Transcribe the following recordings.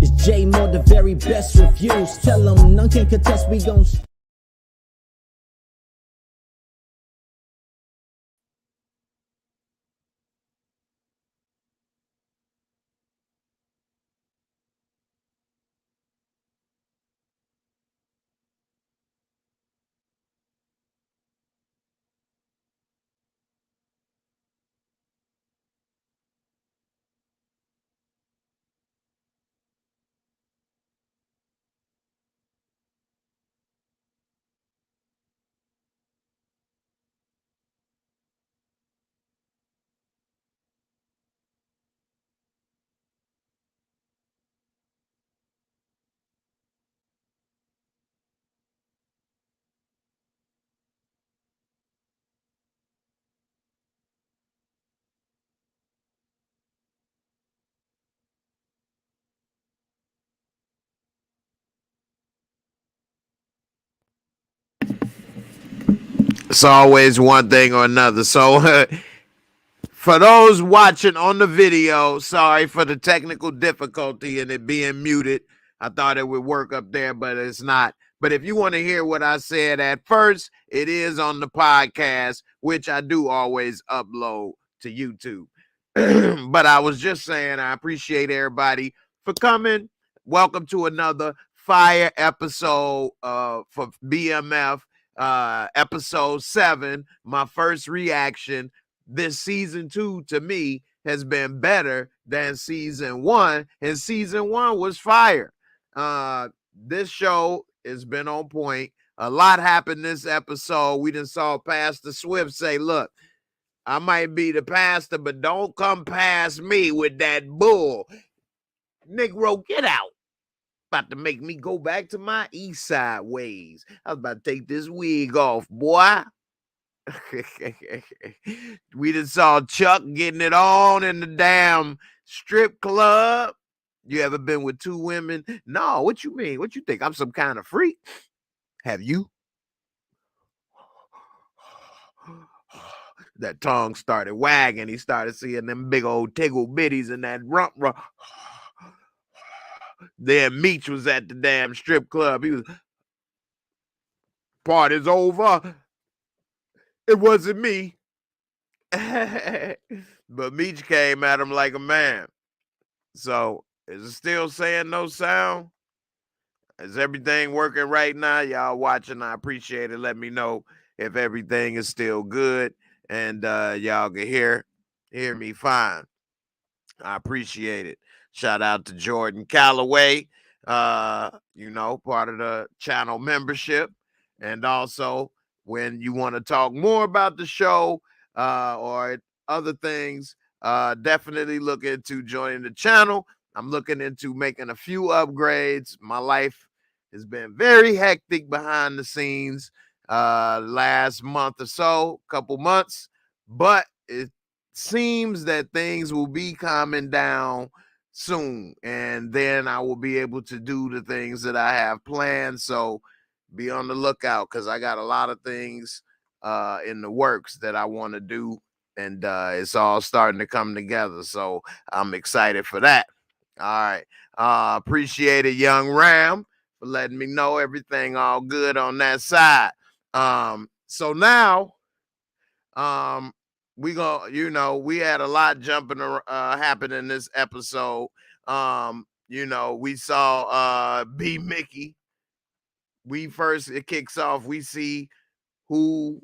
It's J Moore, the very best reviews. Tell them none can contest, we gon' It's always one thing or another. So for those watching on the video, sorry for the technical difficulty and it being muted. I thought it would work up there, but it's not. But if you want to hear what I said at first, it is on the podcast, which I do always upload to YouTube. But I was just saying, I appreciate everybody for coming. Welcome to another fire episode for BMF. Episode 7, my first reaction. This season 2 to me has been better than season 1, and season 1 was fire. This show has been on point. A lot happened this episode. We done saw Pastor Swift say, look, I might be the pastor, but don't come past me with that bull. Negro, get out. About to make me go back to my east side ways. I was about to take this wig off, boy. We just saw Chuck getting it on in the damn strip club. You ever been with 2 women? No, what you mean? What you think? I'm some kind of freak? Have you? That tongue started wagging. He started seeing them big old tickle bitties in that rump. Then Meech was at the damn strip club. He was, party's over. It wasn't me. But Meech came at him like a man. So, is it still saying no sound? Is everything working right now? Y'all watching, I appreciate it. Let me know if everything is still good and y'all can hear me fine. I appreciate it. Shout out to Jordan Calloway, you know, part of the channel membership. And also, when you want to talk more about the show or other things, definitely look into joining the channel. I'm looking into making a few upgrades. My life has been very hectic behind the scenes last month or so, couple months, but it seems that things will be calming down soon, and then I will be able to do the things that I have planned. So be on the lookout, because I got a lot of things in the works that I want to do, and it's all starting to come together. So I'm excited for that. All right. Appreciate it, Young Ram, for letting me know everything all good on that side. So now, we gonna, you know, we had a lot jumping happen in this episode. You know, we saw B Mickey. It kicks off, we see who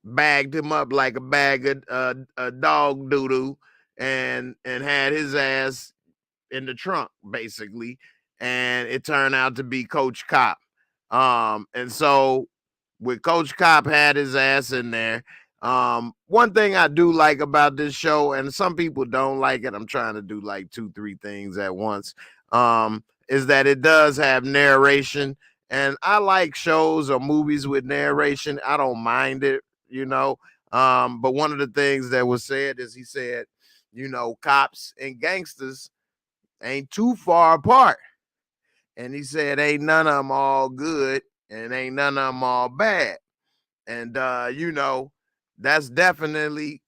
bagged him up like a bag of dog doo-doo and had his ass in the trunk, basically. And it turned out to be Coach Cop. And so with Coach Cop had his ass in there, one thing I do like about this show, and some people don't like it, I'm trying to do like 2-3 things at once, is that it does have narration. And I like shows or movies with narration. I don't mind it, you know. But one of the things that was said is, he said, you know, cops and gangsters ain't too far apart. And he said, ain't none of them all good and ain't none of them all bad. And, you know, that's definitely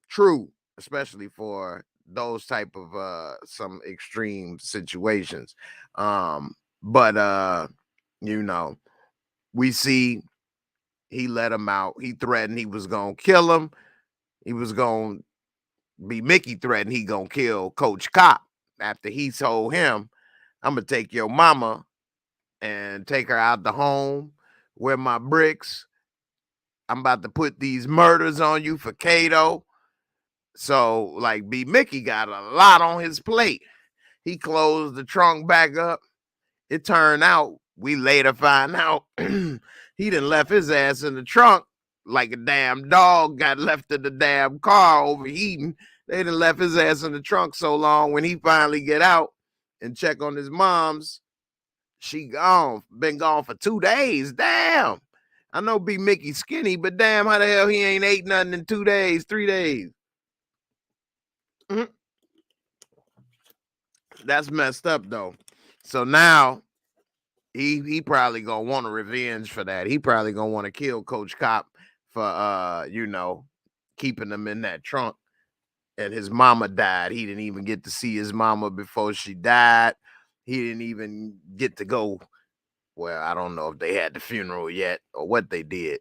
true, especially for those type of some extreme situations. But you know, we see he let him out. He threatened he was gonna kill him. He was gonna be Mickey threatened he gonna kill Coach Cop after he told him, I'm gonna take your mama and take her out the home where my bricks. I'm about to put these murders on you for Kato. So, like, B. Mickey got a lot on his plate. He closed the trunk back up. It turned out, we later find out, he done left his ass in the trunk like a damn dog got left in the damn car overheating. They done left his ass in the trunk so long. When he finally get out and check on his mom's, she gone. Been gone for 2 days. Damn. I know B. Mickey skinny, but damn, how the hell he ain't ate nothing in 2 days, 3 days? That's messed up though. So now he probably gonna want a revenge for that. He probably gonna want to kill Coach Cop for keeping him in that trunk. And his mama died. He didn't even get to see his mama before she died. He didn't even get to go. Well, I don't know if they had the funeral yet or what they did,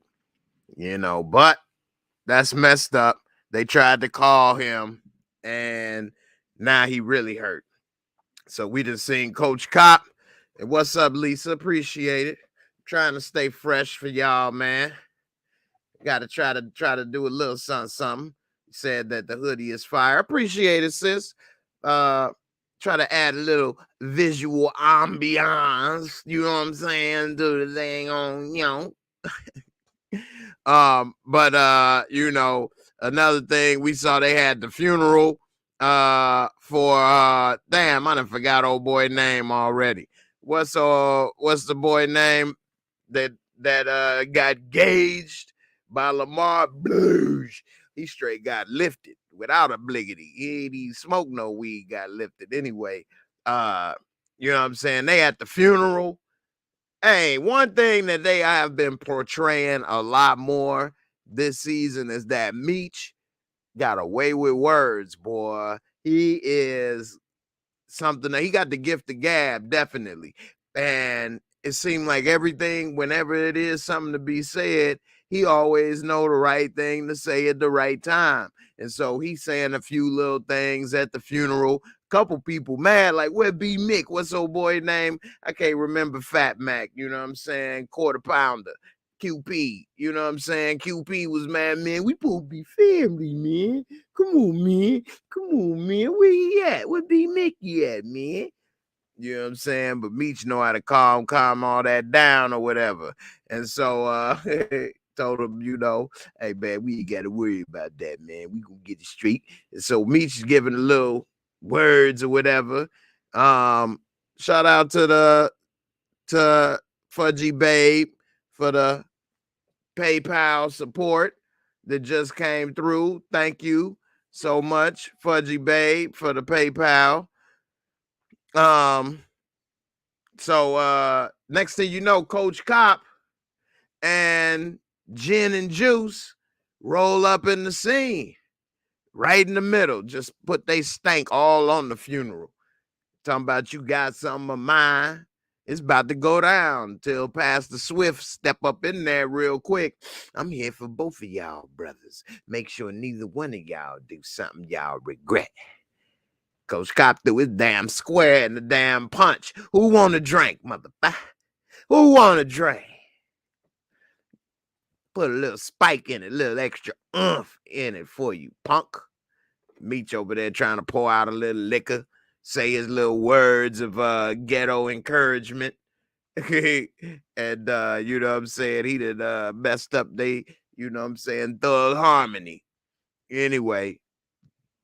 but that's messed up. They tried to call him and now he really hurt. So we just seen Coach Cop. And what's up, Lisa? Appreciate it. Trying to stay fresh for y'all, man. Got to try to do a little something. Said that the hoodie is fire. Appreciate it, sis. Try to add a little visual ambiance. You know what I'm saying? Do the thing on, but another thing we saw, they had the funeral for damn, I done forgot old boy name already. What's the boy name that got gauged by Lamar? Blues. He straight got lifted without a bliggity. He ain't even smoked no weed, got lifted anyway. You know what I'm saying? They at the funeral. Hey, one thing that they have been portraying a lot more this season is that Meech got away with words, boy. He is something that he got the gift of gab, definitely. And it seemed like everything, whenever it is something to be said, he always know the right thing to say at the right time. And so he's saying a few little things at the funeral. Couple people mad, like, where B. Mick? What's old boy name? I can't remember. Fat Mac, you know what I'm saying? Quarter pounder. QP, you know what I'm saying? QP was mad, man. We supposed to be family, man. Come on, man. Where he at? Where B. Mickey at, man? You know what I'm saying? But Meech know how to calm all that down or whatever. And so told him, hey, man, we ain't got to worry about that, man. We gonna get it straight. And so Meech is giving a little words or whatever. Shout out to Fudgy Babe for the PayPal support that just came through. Thank you so much, Fudgy Babe, for the PayPal. So next thing you know, Coach Cop and Gin and Juice roll up in the scene right in the middle. Just put they stank all on the funeral. Talking about you got something of mine. It's about to go down till Pastor Swift step up in there real quick. I'm here for both of y'all, brothers. Make sure neither one of y'all do something y'all regret. Coach Cop threw his damn square in the damn punch. Who want a drink, motherfucker? Who want a drink? Put a little spike in it, a little extra oomph in it for you, punk. Meech over there trying to pour out a little liquor, say his little words of ghetto encouragement. And you know what I'm saying? He done messed up Thug Harmony. Anyway,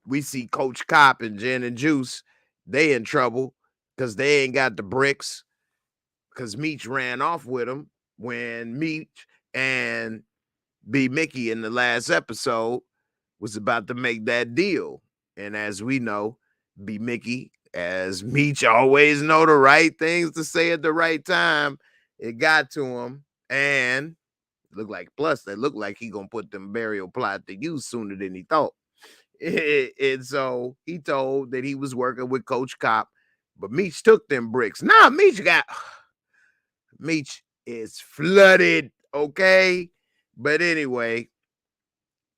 we see Coach Cop and Gin and Juice, they in trouble because they ain't got the bricks. Because Meech ran off with them when Meech and B. Mickey in the last episode was about to make that deal. And as we know, B. Mickey, as Meech always know the right things to say at the right time, it got to him. And it looked like he gonna put them burial plot to use sooner than he thought. And so he told that he was working with Coach Cop, but Meech took them bricks. Nah, Meech is flooded, okay? But anyway,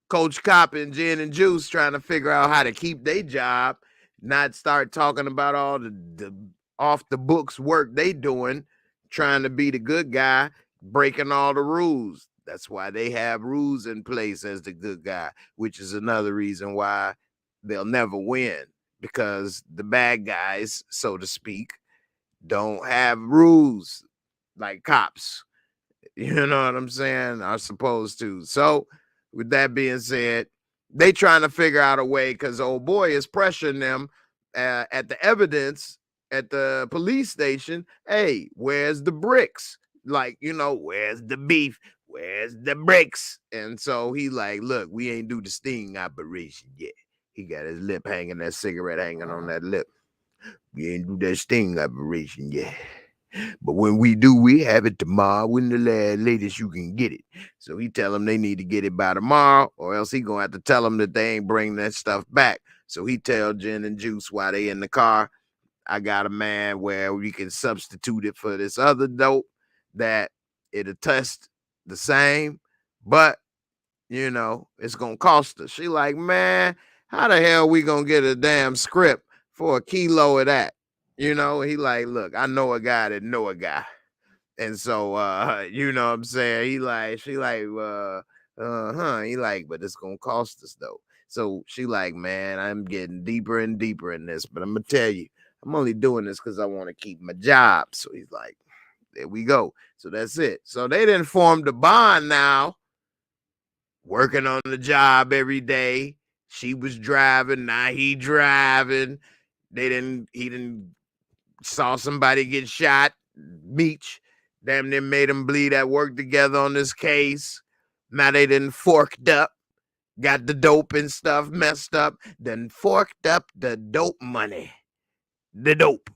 Coach Cop and Gin and Juice trying to figure out how to keep their job, not start talking about all the off the books work they doing, trying to be the good guy, breaking all the rules. That's why they have rules in place as the good guy, which is another reason why they'll never win, because the bad guys, so to speak, don't have rules like cops. You know what I'm saying? Are supposed to. So with that being said, they trying to figure out a way, because old boy is pressuring them at the evidence at the police station. Hey, where's the bricks? Like, where's the beef? Where's the bricks? And so he like, look, we ain't do the sting operation yet. He got his lip hanging, that cigarette hanging on that lip. We ain't do that sting operation yet. But when we do, we have it tomorrow. When the latest you can get it. So he tell them they need to get it by tomorrow, or else he gonna have to tell them that they ain't bring that stuff back. So he tell Gin and Juice while they in the car, I got a man where we can substitute it for this other dope that it'll test the same, but it's gonna cost us. She like, man, how the hell we gonna get a damn script for a kilo of that? He like, look, I know a guy that know a guy. And so you know what I'm saying? She like, he like, but it's gonna cost us though. So she like, man, I'm getting deeper and deeper in this, but I'm gonna tell you, I'm only doing this because I want to keep my job. So he's like, there we go. So that's it. So they didn't form the bond now, working on the job every day. She was driving, now he driving. He didn't saw somebody get shot. Meech damn near made them bleed at work together on this case. Now they done forked up, got the dope and stuff messed up, then forked up the dope money. The dope.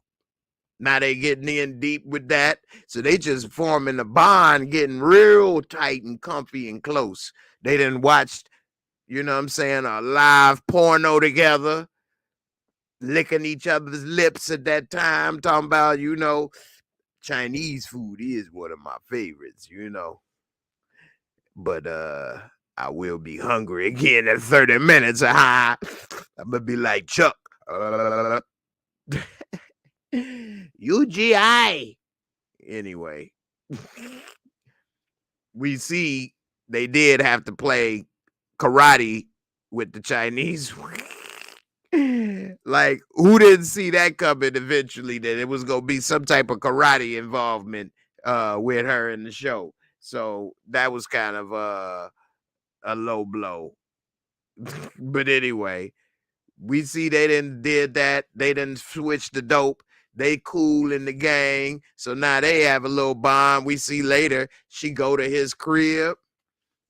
Now they getting in deep with that. So they just forming a bond, getting real tight and comfy and close. They done watched, a live porno together, licking each other's lips at that time, talking about, Chinese food is one of my favorites, But I will be hungry again in 30 minutes. I'm gonna be like Chuck. UGI. Anyway, we see they did have to play karate with the Chinese. Like, who didn't see that coming eventually, that it was going to be some type of karate involvement with her in the show. So that was kind of a low blow. But anyway, we see they did that. They didn't switch the dope. They cool in the gang. So now they have a little bond. We see later she go to his crib,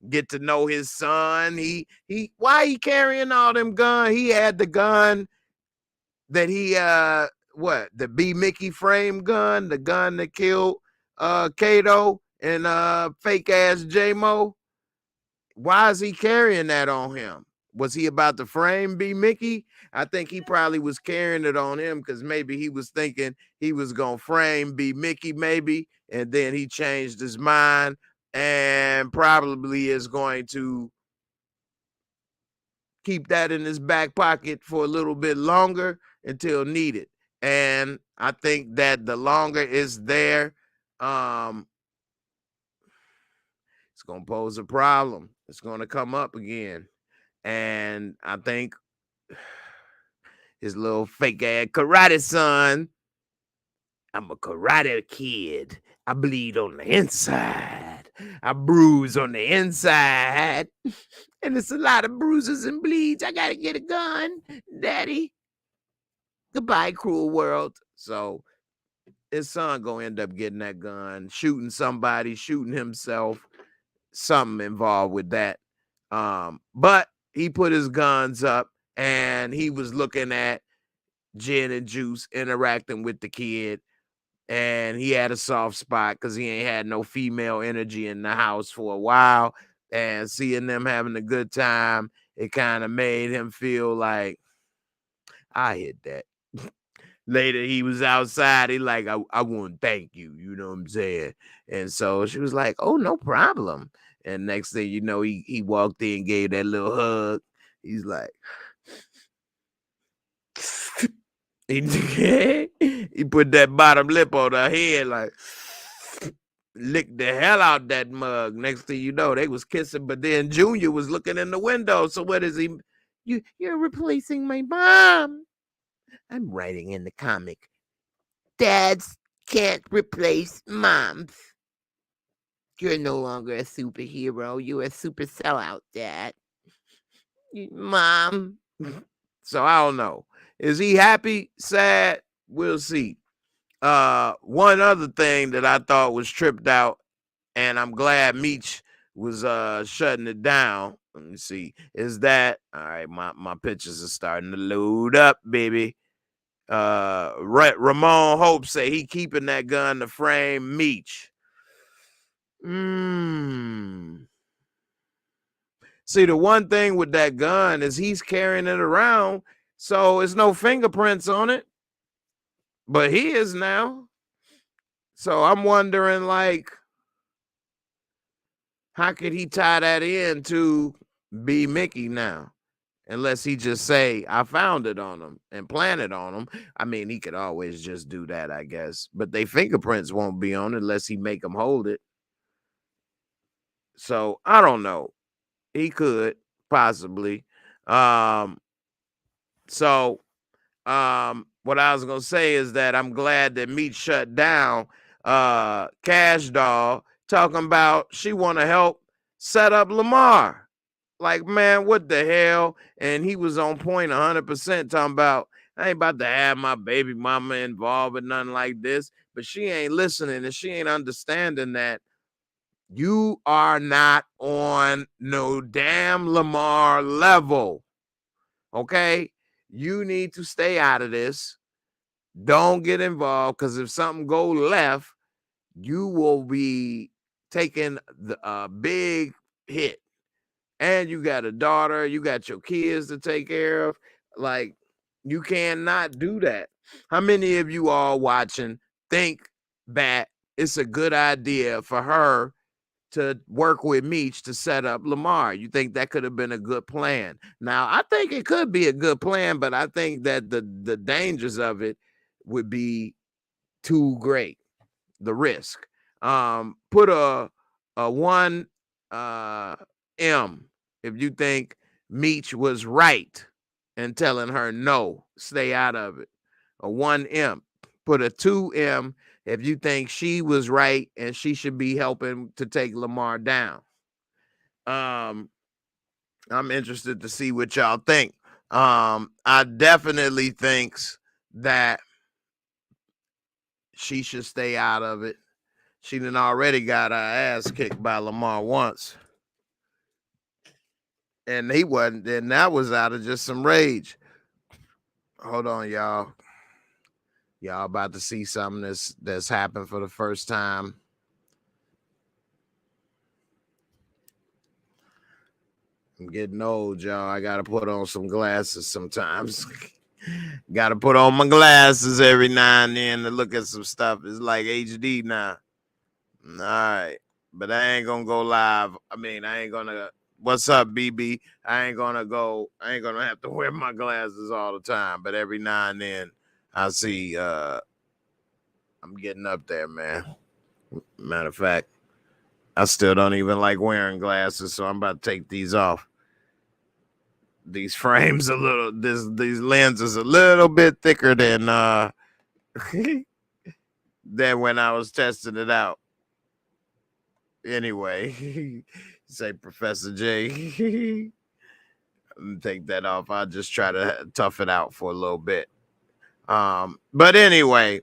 get to know his son. Why he carrying all them guns? He had the gun that the B Mickey frame gun, the gun that killed Kato and fake ass J-Mo. Why is he carrying that on him? Was he about to frame B Mickey? I think he probably was carrying it on him because maybe he was thinking he was gonna frame B Mickey, maybe, and then he changed his mind and probably is going to keep that in his back pocket for a little bit longer until needed. And I think that the longer it's there, it's going to pose a problem. It's going to come up again. And I think his little fake ass karate son, I'm a karate kid. I bleed on the inside. I bruise on the inside. And it's a lot of bruises and bleeds. I got to get a gun, daddy. Goodbye, cruel world. So his son gonna end up getting that gun, shooting somebody, shooting himself, something involved with that. But he put his guns up and he was looking at Gin and Juice interacting with the kid. And he had a soft spot because he ain't had no female energy in the house for a while. And seeing them having a good time it kind of made him feel like, I hit that. Later, he was outside. He like, I want to thank you. You know what I'm saying? And so she was like, oh, no problem. And next thing you know, he walked in, gave that little hug. He's like, he put that bottom lip on her head, like, licked the hell out that mug. Next thing you know, they was kissing, but then Junior was looking in the window. So what is he? You're replacing my mom. I'm writing in the comic, dads can't replace moms. You're no longer a superhero. You're a super sellout, Dad. Mom. So I don't know. Is he happy? Sad? We'll see. One other thing that I thought was tripped out, and I'm glad Meech was shutting it down. Let me see. Is that all right? My pictures are starting to load up, baby. Ramon Hope say he keeping that gun to frame Meech. See, the one thing with that gun is he's carrying it around, so it's no fingerprints on it. But he is now. So I'm wondering, like, how could he tie that in to be Mickey now? Unless he just say, I found it on him and planted on him. I mean, he could always just do that, I guess. But they fingerprints won't be on it unless he make them hold it. So I don't know. He could possibly. What I was gonna say is that I'm glad that Meat shut down Cash Doll talking about she want to help set up Lamar. Like, man, what the hell? And he was on point 100% talking about, I ain't about to have my baby mama involved with nothing like this. But she ain't listening and she ain't understanding that you are not on no damn Lamar level. Okay? You need to stay out of this. Don't get involved, because if something go left, you will be taking a big hit. And you got a daughter, you got your kids to take care of. Like, you cannot do that. How many of you all watching think that it's a good idea for her to work with Meech to set up Lamar? You think that could have been a good plan? Now, I think it could be a good plan, but I think that the dangers of it would be too great. The risk. Put a 1 M if you think Meech was right in telling her no, stay out of it. A 1 M. Put a 2 M if you think she was right and she should be helping to take Lamar down. I'm interested to see what y'all think. I definitely thinks that she should stay out of it. She done already got her ass kicked by Lamar once. And he wasn't, and that was out of just some rage. Hold on, y'all. Y'all about to see something that's happened for the first time. I'm getting old, y'all. I gotta put on some glasses sometimes. Gotta put on my glasses every now and then to look at some stuff. It's like HD now. All right. But I ain't gonna go live. I mean, I ain't gonna. What's up, BB? I ain't gonna have to wear my glasses all the time. But every now and then I see I'm getting up there, man. Matter of fact, I still don't even like wearing glasses, so I'm about to take these off. These frames these lenses a little bit thicker than than when I was testing it out. Anyway, say Professor J. Take that off. I'll just try to tough it out for a little bit. But anyway,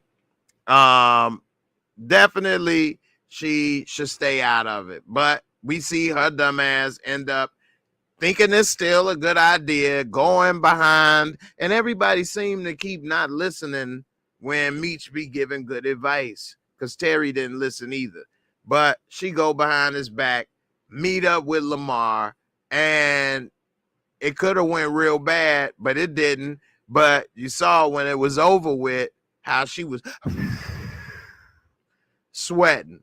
definitely she should stay out of it. But we see her dumbass end up thinking it's still a good idea, going behind, and everybody seemed to keep not listening when Meech be giving good advice, because Terry didn't listen either. But she go behind his back, meet up with Lamar, and it could have went real bad, but it didn't. But you saw when it was over with how she was sweating.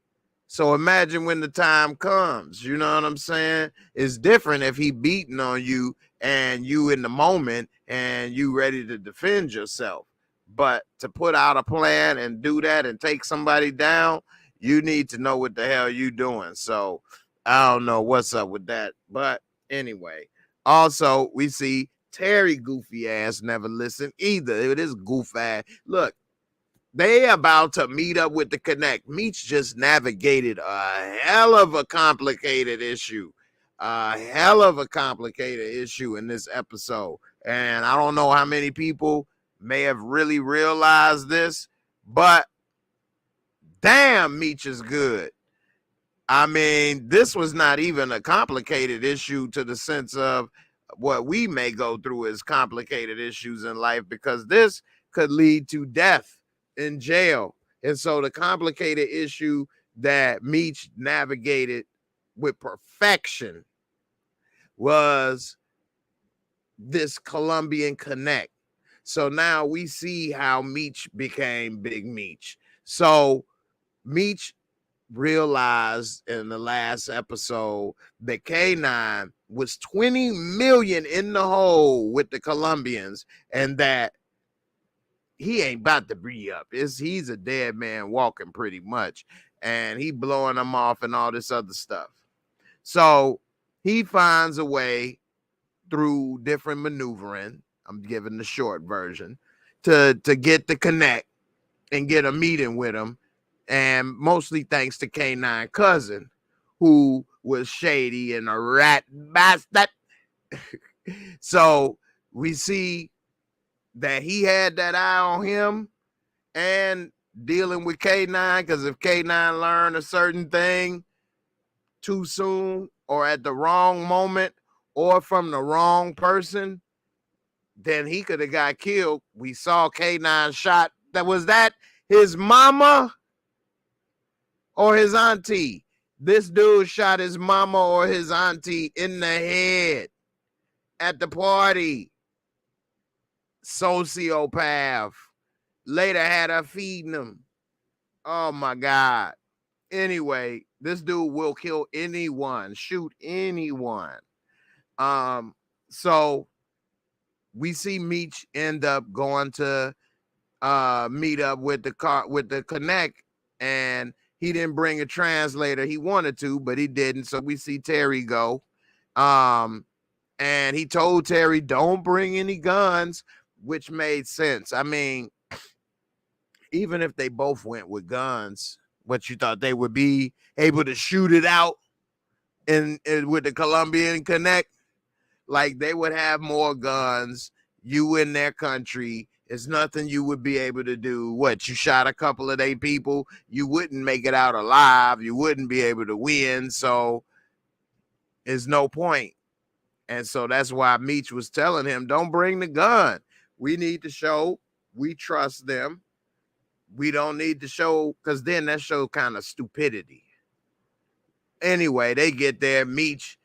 So imagine when the time comes, you know what I'm saying? It's different if he beating on you and you in the moment and you ready to defend yourself. But to put out a plan and do that and take somebody down, you need to know what the hell you doing. So I don't know what's up with that. But anyway, also we see Terry goofy ass never listened either. It is goof ass. Look, they about to meet up with the Connect. Meech just navigated a hell of a complicated issue. A hell of a complicated issue in this episode. And I don't know how many people may have really realized this, but damn, Meech is good. I mean, this was not even a complicated issue to the sense of what we may go through as complicated issues in life, because this could lead to death in jail. And so the complicated issue that Meech navigated with perfection was this Colombian Connect. So now we see how Meech became Big Meech. So Meech realized in the last episode that K9 was 20 million in the hole with the Colombians, and that he ain't about to re-up. He's a dead man walking pretty much, and he blowing them off and all this other stuff. So he finds a way through different maneuvering, I'm giving the short version, to get the Connect and get a meeting with him. And mostly thanks to K9 cousin, who was shady and a rat bastard. So we see that he had that eye on him and dealing with K9, because if K9 learned a certain thing too soon or at the wrong moment or from the wrong person, then he could have got killed. We saw K9 shot. Was that his mama or his auntie? This dude shot his mama or his auntie in the head at the party. Sociopath. Later had her feeding him. Oh my God. Anyway, this dude will kill anyone, shoot anyone. So we see Meech end up going to meet up with the Connect, and he didn't bring a translator. He wanted to, but he didn't. So we see Terry go. And he told Terry, don't bring any guns, which made sense. I mean, even if they both went with guns, what you thought they would be able to shoot it out in with the Colombian Connect? Like, they would have more guns. You in their country, it's nothing you would be able to do. What, you shot a couple of their people, you wouldn't make it out alive. You wouldn't be able to win. So there's no point. And so that's why Meech was telling him, don't bring the gun. We need to show we trust them. We don't need to show, because then that shows kind of stupidity. Anyway, they get there. Meech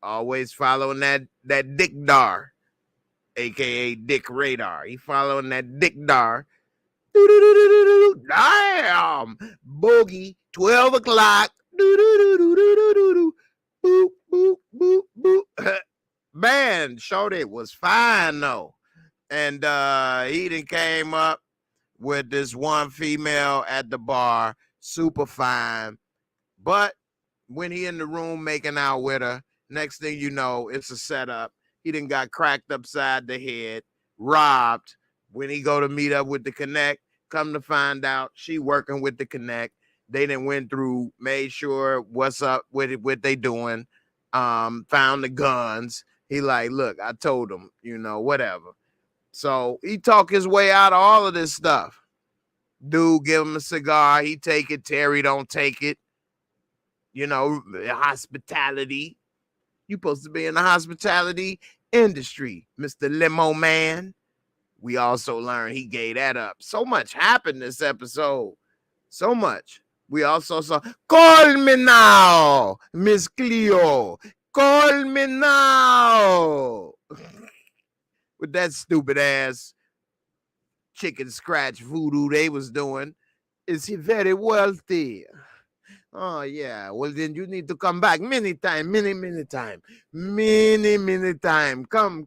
always following that Dick Dar, aka Dick Radar. He following that Dick Dar. Damn, boogie, 12 o'clock. Boop, boop, boop, boop. Man, shorty was fine though. And he done came up with this one female at the bar, super fine. But when he in the room making out with her, next thing you know, it's a setup. He done got cracked upside the head, robbed. When he go to meet up with the Connect, come to find out she working with the Connect. They done went through, made sure what's up with it, what they doing, found the guns. He like, look, I told him, whatever. So he talk his way out of all of this stuff. Dude give him a cigar. He take it. Terry don't take it. Hospitality. You supposed to be in the hospitality industry, Mr. Limo Man. We also learned he gave that up. So much happened this episode. So much. We also saw, call me now, Miss Cleo. Call me now. with that stupid ass chicken scratch voodoo they was doing. Is he very wealthy? Oh, yeah. Well, then you need to come back many time. Come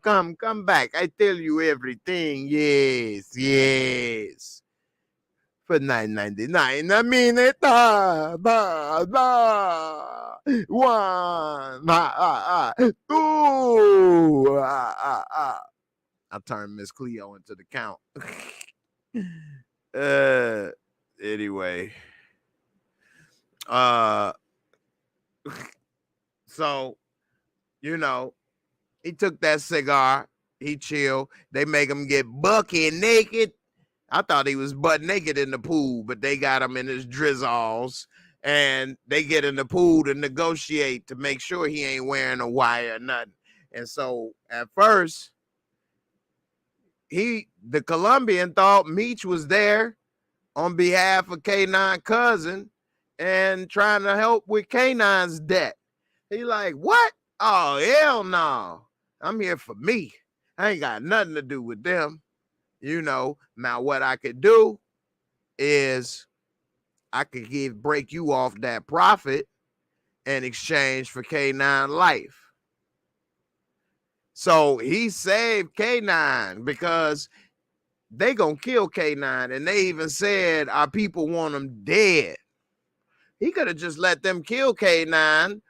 back. I tell you everything. Yes. For $9.99 a minute. One. Two. I turned Miss Cleo into the count. Anyway. So, you know, he took that cigar, he chilled. They make him get bucky naked. I thought he was butt naked in the pool, but they got him in his drizzles, and they get in the pool to negotiate to make sure he ain't wearing a wire or nothing. And so at first, the Colombian thought Meech was there on behalf of K9 cousin and trying to help with K9's debt. He like, what? Oh, hell no. I'm here for me. I ain't got nothing to do with them. You know, now what I could do is I could break you off that profit in exchange for K9 life. So he saved K9 because they gonna kill K9, and they even said our people want him dead. He could have just let them kill K9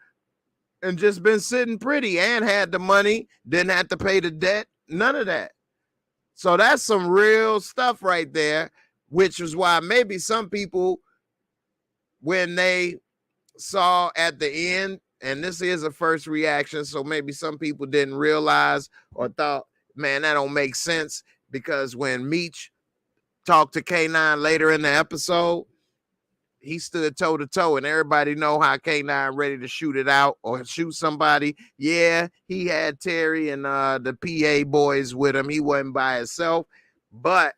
and just been sitting pretty and had the money, didn't have to pay the debt, none of that. So that's some real stuff right there, which is why maybe some people, when they saw at the end, and this is a first reaction, so maybe some people didn't realize or thought, man, that don't make sense, because when Meech talked to K9 later in the episode, he stood toe to toe, and everybody know how K9 ready to shoot it out or shoot somebody. Yeah, he had Terry and the PA boys with him. He wasn't by himself, but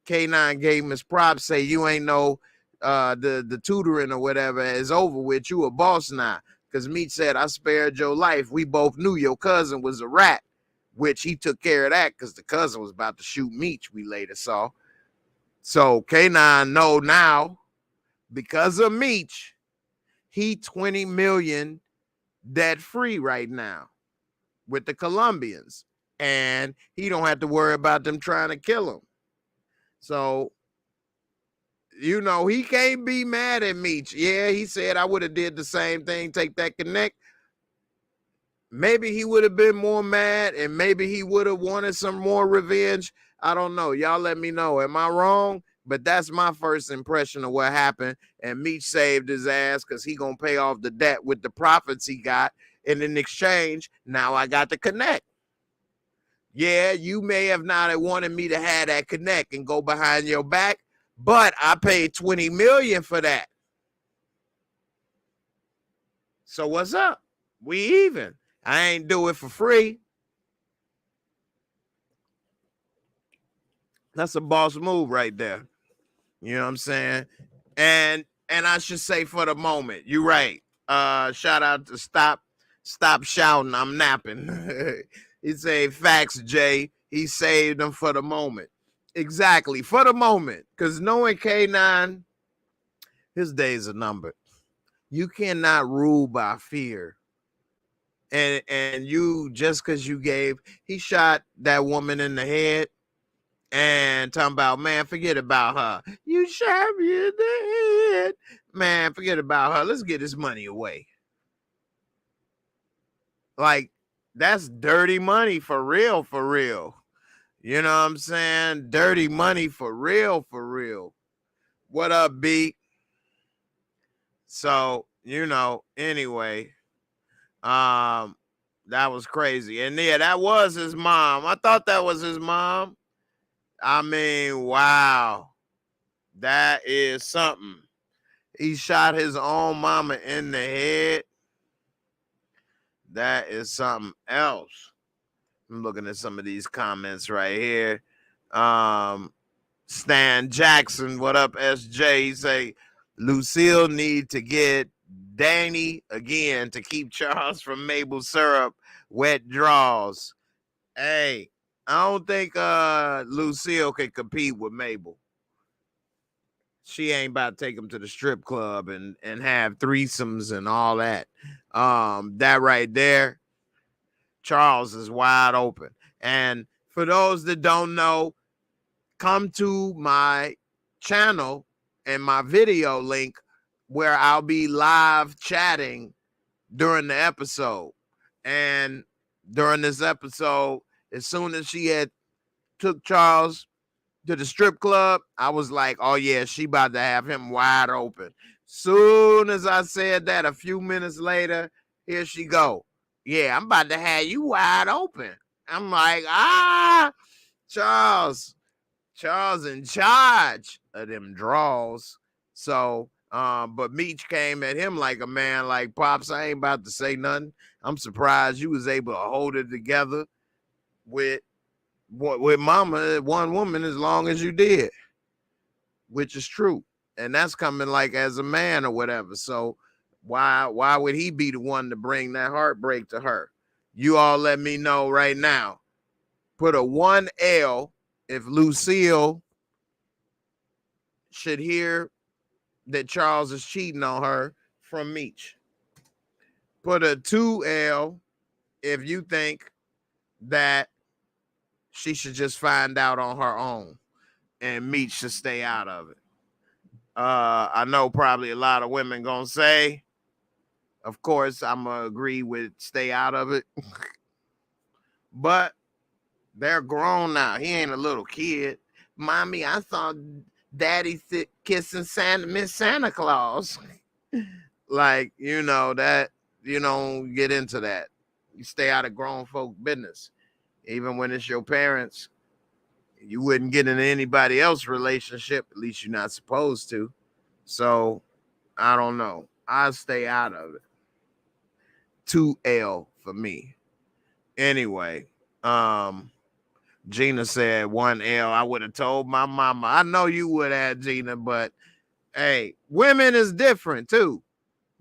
K9 gave him his props. Say you ain't no the tutoring or whatever is over with. You a boss now. Because Meech said, I spared your life. We both knew your cousin was a rat, which he took care of that because the cousin was about to shoot Meech, we later saw. So K9 know now, because of Meech, he 20 million debt free right now with the Colombians, and he don't have to worry about them trying to kill him. So, you know, he can't be mad at Meech. Yeah, he said I would have did the same thing, take that connect. Maybe he would have been more mad, and maybe he would have wanted some more revenge. I don't know. Y'all let me know. Am I wrong? But that's my first impression of what happened. And Meech saved his ass because he going to pay off the debt with the profits he got. And in exchange, now I got the connect. Yeah, you may have not wanted me to have that connect and go behind your back, but I paid 20 million for that. So what's up? We even. I ain't do it for free. That's a boss move right there. You know what I'm saying? And I should say for the moment, you're right. Shout out to Stop Shouting, I'm napping. He say, facts, Jay. He saved them for the moment. Exactly, for the moment. Because knowing K9, his days are numbered. You cannot rule by fear. And you, just because he shot that woman in the head, and talking about, man, forget about her. You shot me in the head. Man, forget about her. Let's get this money away. Like, that's dirty money for real, for real. You know what I'm saying? Dirty money for real, for real. What up, B? So, you know, anyway, that was crazy. And yeah, that was his mom. I thought that was his mom. I mean, wow. That is something. He shot his own mama in the head. That is something else. I'm looking at some of these comments right here. Stan Jackson, what up, SJ? He say, Lucille need to get Danny again to keep Charles from maple syrup, wet draws. Hey, I don't think Lucille can compete with Mabel. She ain't about to take him to the strip club and have threesomes and all that. That right there, Charles is wide open. And for those that don't know, come to my channel and my video link where I'll be live chatting during the episode. And during this episode, as soon as she had took Charles to the strip club, I was like, oh yeah, she about to have him wide open. Soon as I said that, a few minutes later, here she go. Yeah, I'm about to have you wide open. I'm like, Charles in charge of them draws. So, but Meech came at him like a man, like, Pops, I ain't about to say nothing. I'm surprised you was able to hold it together with mama, one woman, as long as you did, which is true. And that's coming like as a man or whatever. So why would he be the one to bring that heartbreak to her? You all let me know right now. Put a 1L if Lucille should hear that Charles is cheating on her from Meech. Put a 2L if you think that she should just find out on her own and Meech should stay out of it. I know probably a lot of women gonna say, of course, I'm gonna agree with stay out of it. But they're grown now. He ain't a little kid. Mommy, I saw Daddy kissing Miss Santa Claus. Like, that you don't get into that. You stay out of grown folk business. Even when it's your parents, you wouldn't get into anybody else's relationship. At least you're not supposed to. So I don't know. I stay out of it. 2L for me. Anyway, Gina said 1L. I would have told my mama. I know you would have, Gina, but hey, women is different too.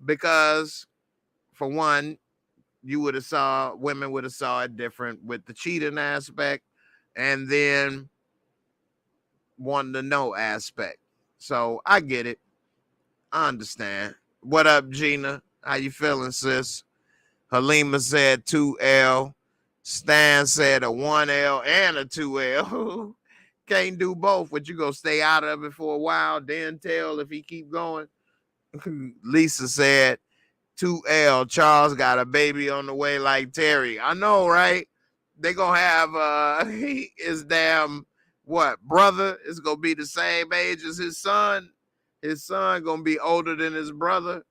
Because for one, women would have saw it different with the cheating aspect and then wanting to know aspect. So I get it. I understand. What up, Gina? How you feeling, sis? Halima said 2L. Stan said a 1L and a 2L. Can't do both, but you gonna stay out of it for a while, then tell if he keep going. Lisa said 2L. Charles got a baby on the way like Terry. I know, right? They gonna have his damn brother is gonna be the same age as his son. His son gonna be older than his brother.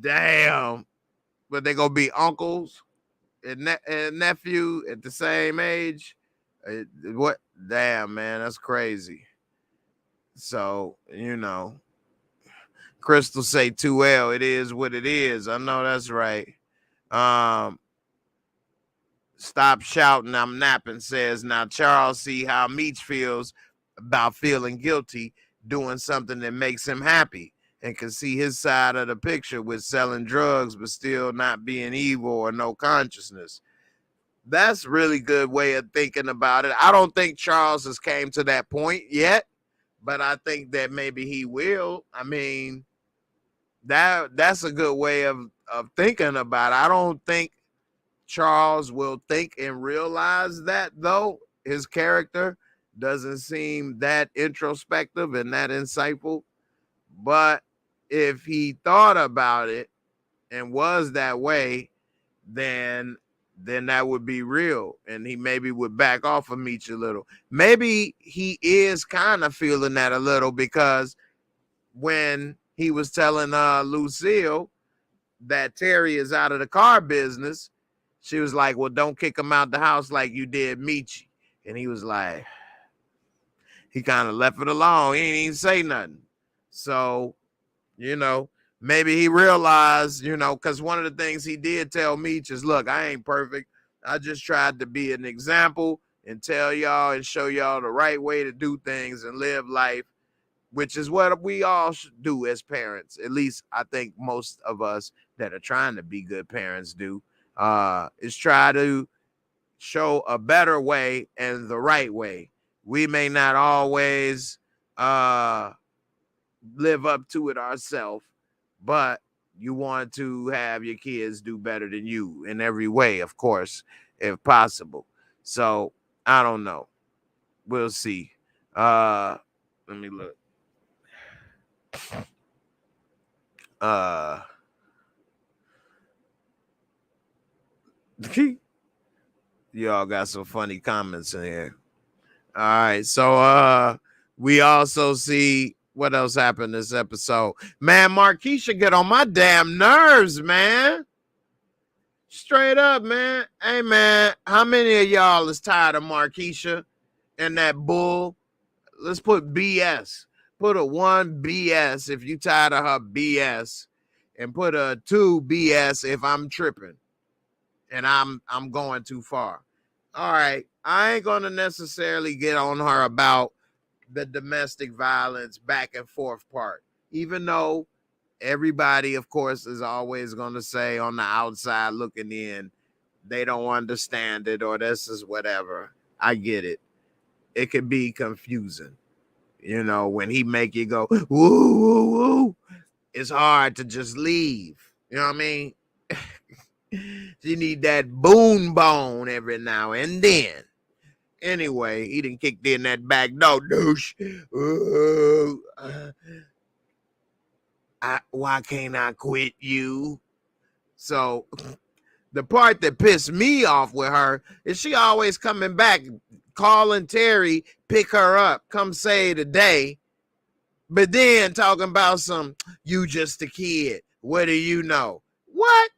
Damn. But they gonna be uncles and nephew at the same age. What? Damn, man, that's crazy. So, Crystal say 2L. It is what it is. I know that's right. Stop shouting, I'm napping says, now Charles see how Meech feels about feeling guilty doing something that makes him happy and can see his side of the picture with selling drugs but still not being evil or no consciousness. That's really good way of thinking about it. I don't think Charles has came to that point yet, but I think that maybe he will. I mean, that's a good way of thinking about it. I don't think Charles will think and realize that, though. His character doesn't seem that introspective and that insightful. But if he thought about it and was that way, then that would be real. And he maybe would back off of Meech a little. Maybe he is kind of feeling that a little because when he was telling Lucille that Terry is out of the car business, she was like, well, don't kick him out the house like you did Meechie. And he was like, he kind of left it alone. He ain't even say nothing. So, maybe he realized, because one of the things he did tell Meech is, look, I ain't perfect. I just tried to be an example and tell y'all and show y'all the right way to do things and live life, which is what we all should do as parents. At least I think most of us that are trying to be good parents do. is try to show a better way and the right way. We may not always live up to it ourselves, but you want to have your kids do better than you in every way, of course, if possible. So I don't know. We'll see. Let me look. Y'all got some funny comments in here. All right, so we also see what else happened this episode. Man, Marquisha get on my damn nerves, man. Straight up, man. Hey, man, how many of y'all is tired of Marquisha and that bull? Let's put BS. Put a 1 BS if you tired of her BS, and put a 2 BS if I'm tripping and I'm going too far. All right, I ain't gonna necessarily get on her about the domestic violence back and forth part, even though everybody, of course, is always gonna say on the outside looking in, they don't understand it or this is whatever. I get it. It could be confusing, you know, when he make you go woo woo woo. It's hard to just leave. You know what I mean? You need that boon bone every now and then. Anyway, he done kicked in that back door, douche. Why can't I quit you? So the part that pissed me off with her is she always coming back, calling Terry, pick her up, come save the day. But then talking about you just a kid. What do you know? What?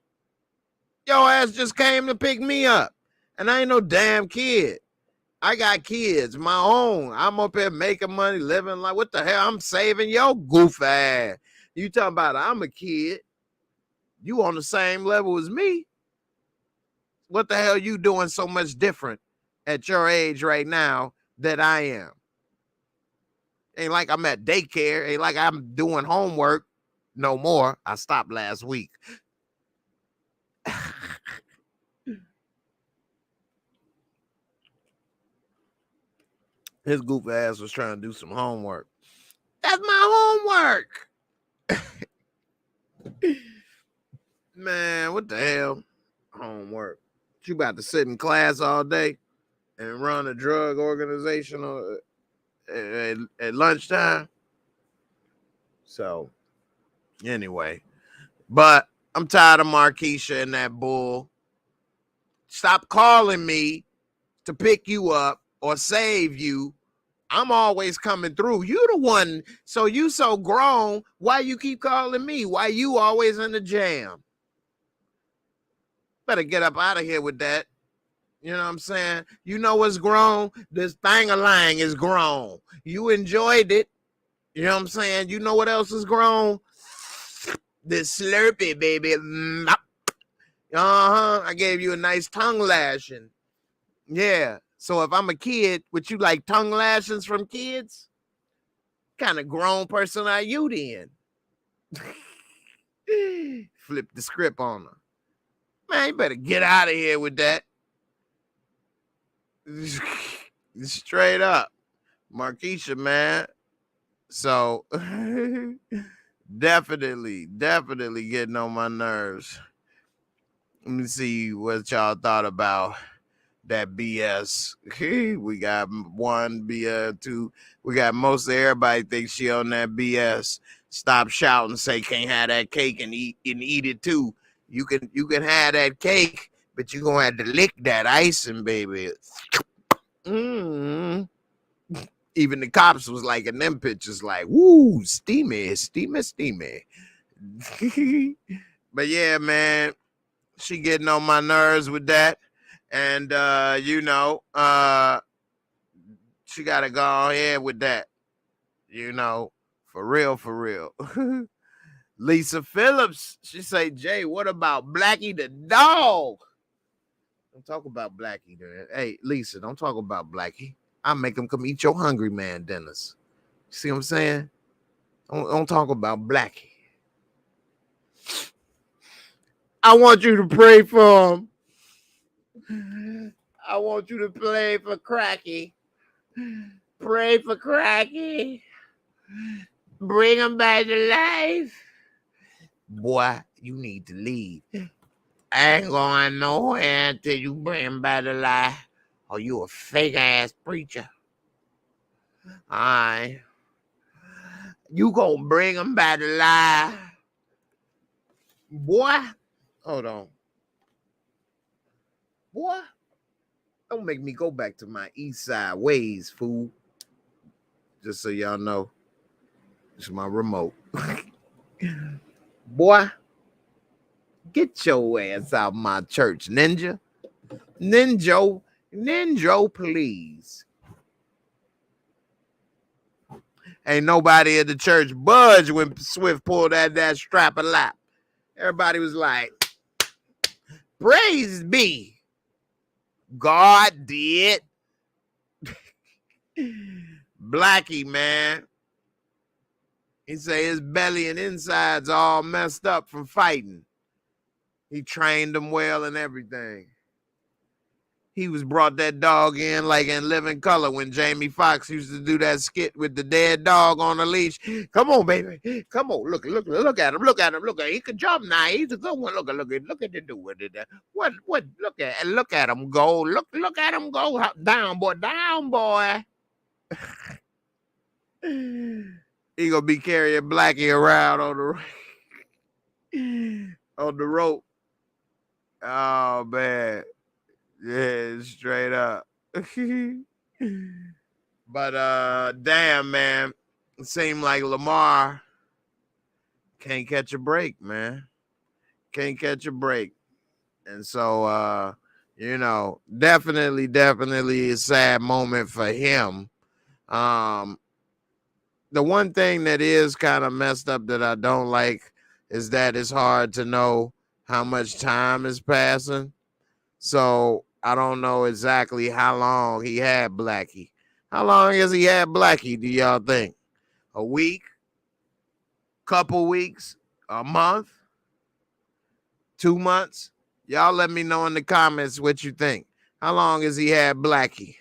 Your ass just came to pick me up. And I ain't no damn kid. I got kids, my own. I'm up here making money, living like, what the hell? I'm saving your goof ass. You talking about I'm a kid. You on the same level as me. What the hell you doing so much different at your age right now that I am? Ain't like I'm at daycare. Ain't like I'm doing homework no more. I stopped last week. His goof ass was trying to do some homework. That's my homework. Man, what the hell? Homework. You about to sit in class all day and run a drug organization at lunchtime? So, anyway. But I'm tired of Marquisha and that bull. Stop calling me to pick you up or save you. I'm always coming through. You the one, so you so grown. Why you keep calling me? Why you always in the jam? Better get up out of here with that. You know what I'm saying? You know what's grown? This thing-a-lang is grown. You enjoyed it. You know what I'm saying? You know what else is grown? This Slurpee, baby. I gave you a nice tongue lashing. Yeah. So if I'm a kid, would you like tongue lashings from kids? Kind of grown person are you then? Flip the script on her. Man, you better get out of here with that. Straight up. Marquisha, man. So definitely getting on my nerves. Let me see what y'all thought about that BS. We got 1 BS, 2. We got most of everybody thinks she on that BS. Stop shouting, say can't have that cake and eat it too. You can have that cake, but you gonna have to lick that icing, baby. Mm-hmm. Even the cops was like in them pictures, like, woo, steamy. But yeah, man, she getting on my nerves with that. And she gotta go ahead with that. For real. Lisa Phillips, she say, Jay, what about Blackie the dog? Don't talk about Blackie. Hey, Lisa, don't talk about Blackie. I make him come eat your hungry man dinners. See what I'm saying? Don't talk about Blackie. I want you to pray for him. I want you to pray for Cracky. Pray for Cracky. Bring him back to life. Boy, you need to leave. I ain't going nowhere until you bring him back to life. Or you a fake ass preacher. Alright. You gonna bring him back to life. Boy. Hold on. Boy. Don't make me go back to my east side ways, fool. Just so y'all know. It's my remote. Boy. Get your ass out my church, ninja. Ninja, please. Ain't nobody at the church budge when Swift pulled that strap a lap. Everybody was like, praise be. God did. Blackie, man. He say his belly and insides all messed up from fighting. He trained them well and everything. He was brought that dog in like in Living Color when Jamie Foxx used to do that skit with the dead dog on a leash. Come on, baby. Come on. Look at him. Look at him. He can jump now. He's a good one. Look at the dude with it. What? Look at him go. Look at him go. Down, boy. He gonna be carrying Blackie around on the rope. Oh man. Yeah, straight up. But damn, man. It seemed like Lamar can't catch a break, man. Can't catch a break. And so definitely a sad moment for him. The one thing that is kind of messed up that I don't like is that it's hard to know how much time is passing. So I don't know exactly how long he had Blackie. How long has he had Blackie, do y'all think? A week? Couple weeks? A month? 2 months? Y'all let me know in the comments what you think. How long has he had Blackie?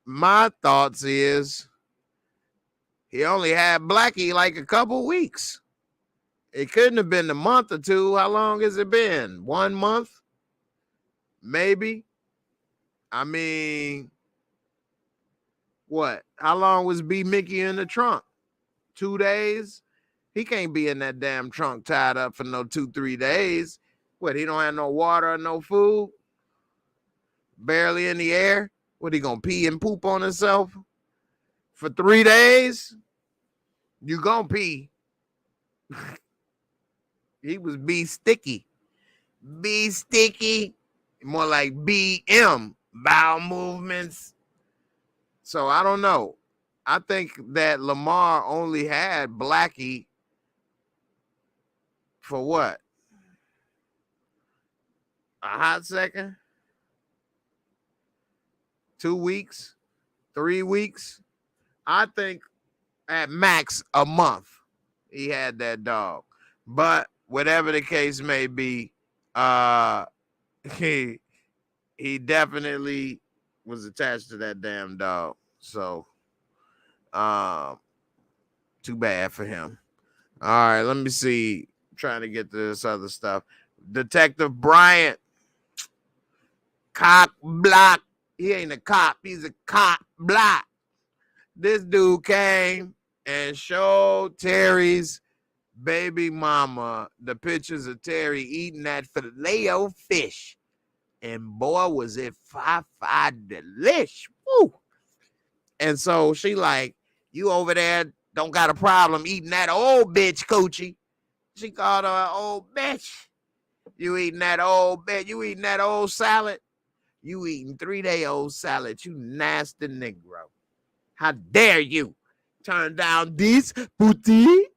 My thoughts is he only had Blackie like a couple weeks. It couldn't have been a month or two. How long has it been? 1 month? Maybe. I mean, what? How long was B Mickey in the trunk? 2 days? He can't be in that damn trunk tied up for no 2-3 days. What, he don't have no water or no food? Barely in the air? What, he gonna pee and poop on himself? For 3 days? You gonna pee. He was B sticky. B sticky. More like BM. Bowel movements. So I don't know. I think that Lamar only had Blackie for what? A hot second? 2 weeks? 3 weeks? I think at max a month he had that dog. But whatever the case may be, he definitely was attached to that damn dog. So too bad for him. All right, let me see. I'm trying to get to this other stuff. Detective Bryant, cock block. He ain't a cop. He's a cop block. This dude came and showed Terry's baby mama the pictures of Terry eating that filet fish. And boy, was it fi delish. Woo. And so she like, you over there don't got a problem eating that old bitch coochie. She called her an old bitch. You eating that old bitch. You eating that old salad. You eating 3-day-old salad. You nasty Negro. How dare you turn down this booty?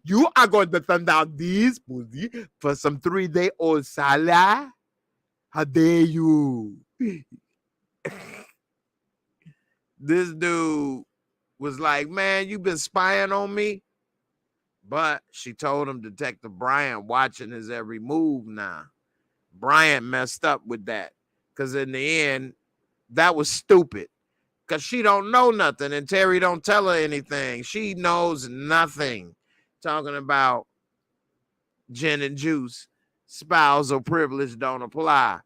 You are going to turn down this booty for some 3-day-old salad? How dare you? This dude was like, man, you been spying on me? But she told him Detective Bryant watching his every move now. Bryant messed up with that. Because in the end, that was stupid. Because she don't know nothing and Terry don't tell her anything. She knows nothing. Talking about gin and juice, spousal privilege don't apply.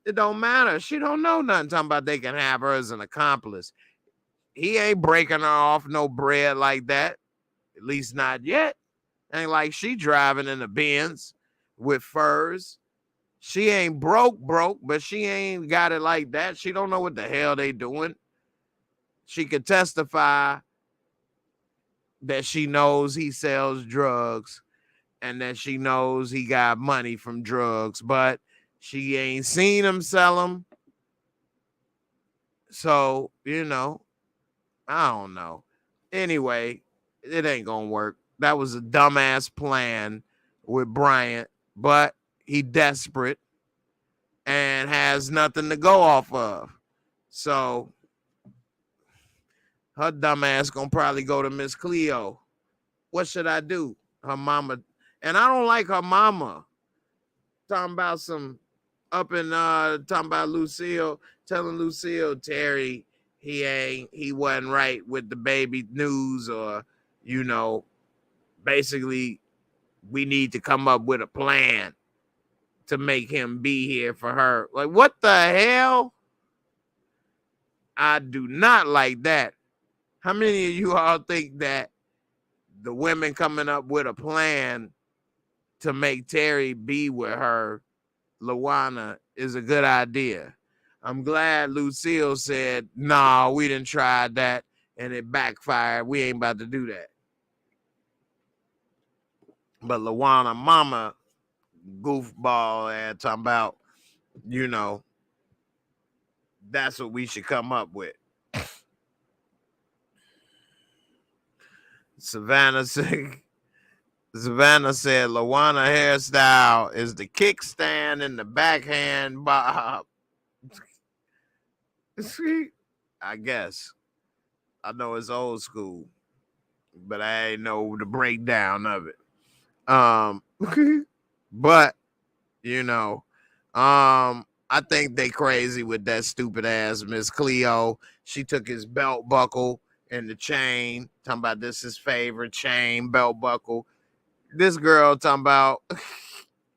It don't matter. She don't know nothing. Talking about they can have her as an accomplice. He ain't breaking her off no bread like that. At least not yet. Ain't like she driving in the Benz with furs. She ain't broke, but she ain't got it like that. She don't know what the hell they doing. She could testify that she knows he sells drugs and that she knows he got money from drugs, but she ain't seen him sell them. So, I don't know. Anyway, it ain't gonna work. That was a dumbass plan with Bryant, but he desperate and has nothing to go off of. So her dumbass gonna probably go to Miss Cleo. What should I do? Her mama, and I don't like her mama. Talking about some talking about Lucille, telling Lucille Terry he wasn't right with the baby news, or basically we need to come up with a plan to make him be here for her. Like, what the hell? I do not like that. How many of you all think that the women coming up with a plan to make Terry be with her, Lawana, is a good idea? I'm glad Lucille said, "Nah, we didn't try that and it backfired. We ain't about to do that." But Lawana mama goofball and talking about, that's what we should come up with. Savannah said Lawana hairstyle is the kickstand and the backhand bob. I guess. I know it's old school, but I ain't know the breakdown of it. But I think they crazy with that stupid ass Miss Cleo. She took his belt buckle and the chain, talking about this his favorite chain, belt buckle. This girl talking about,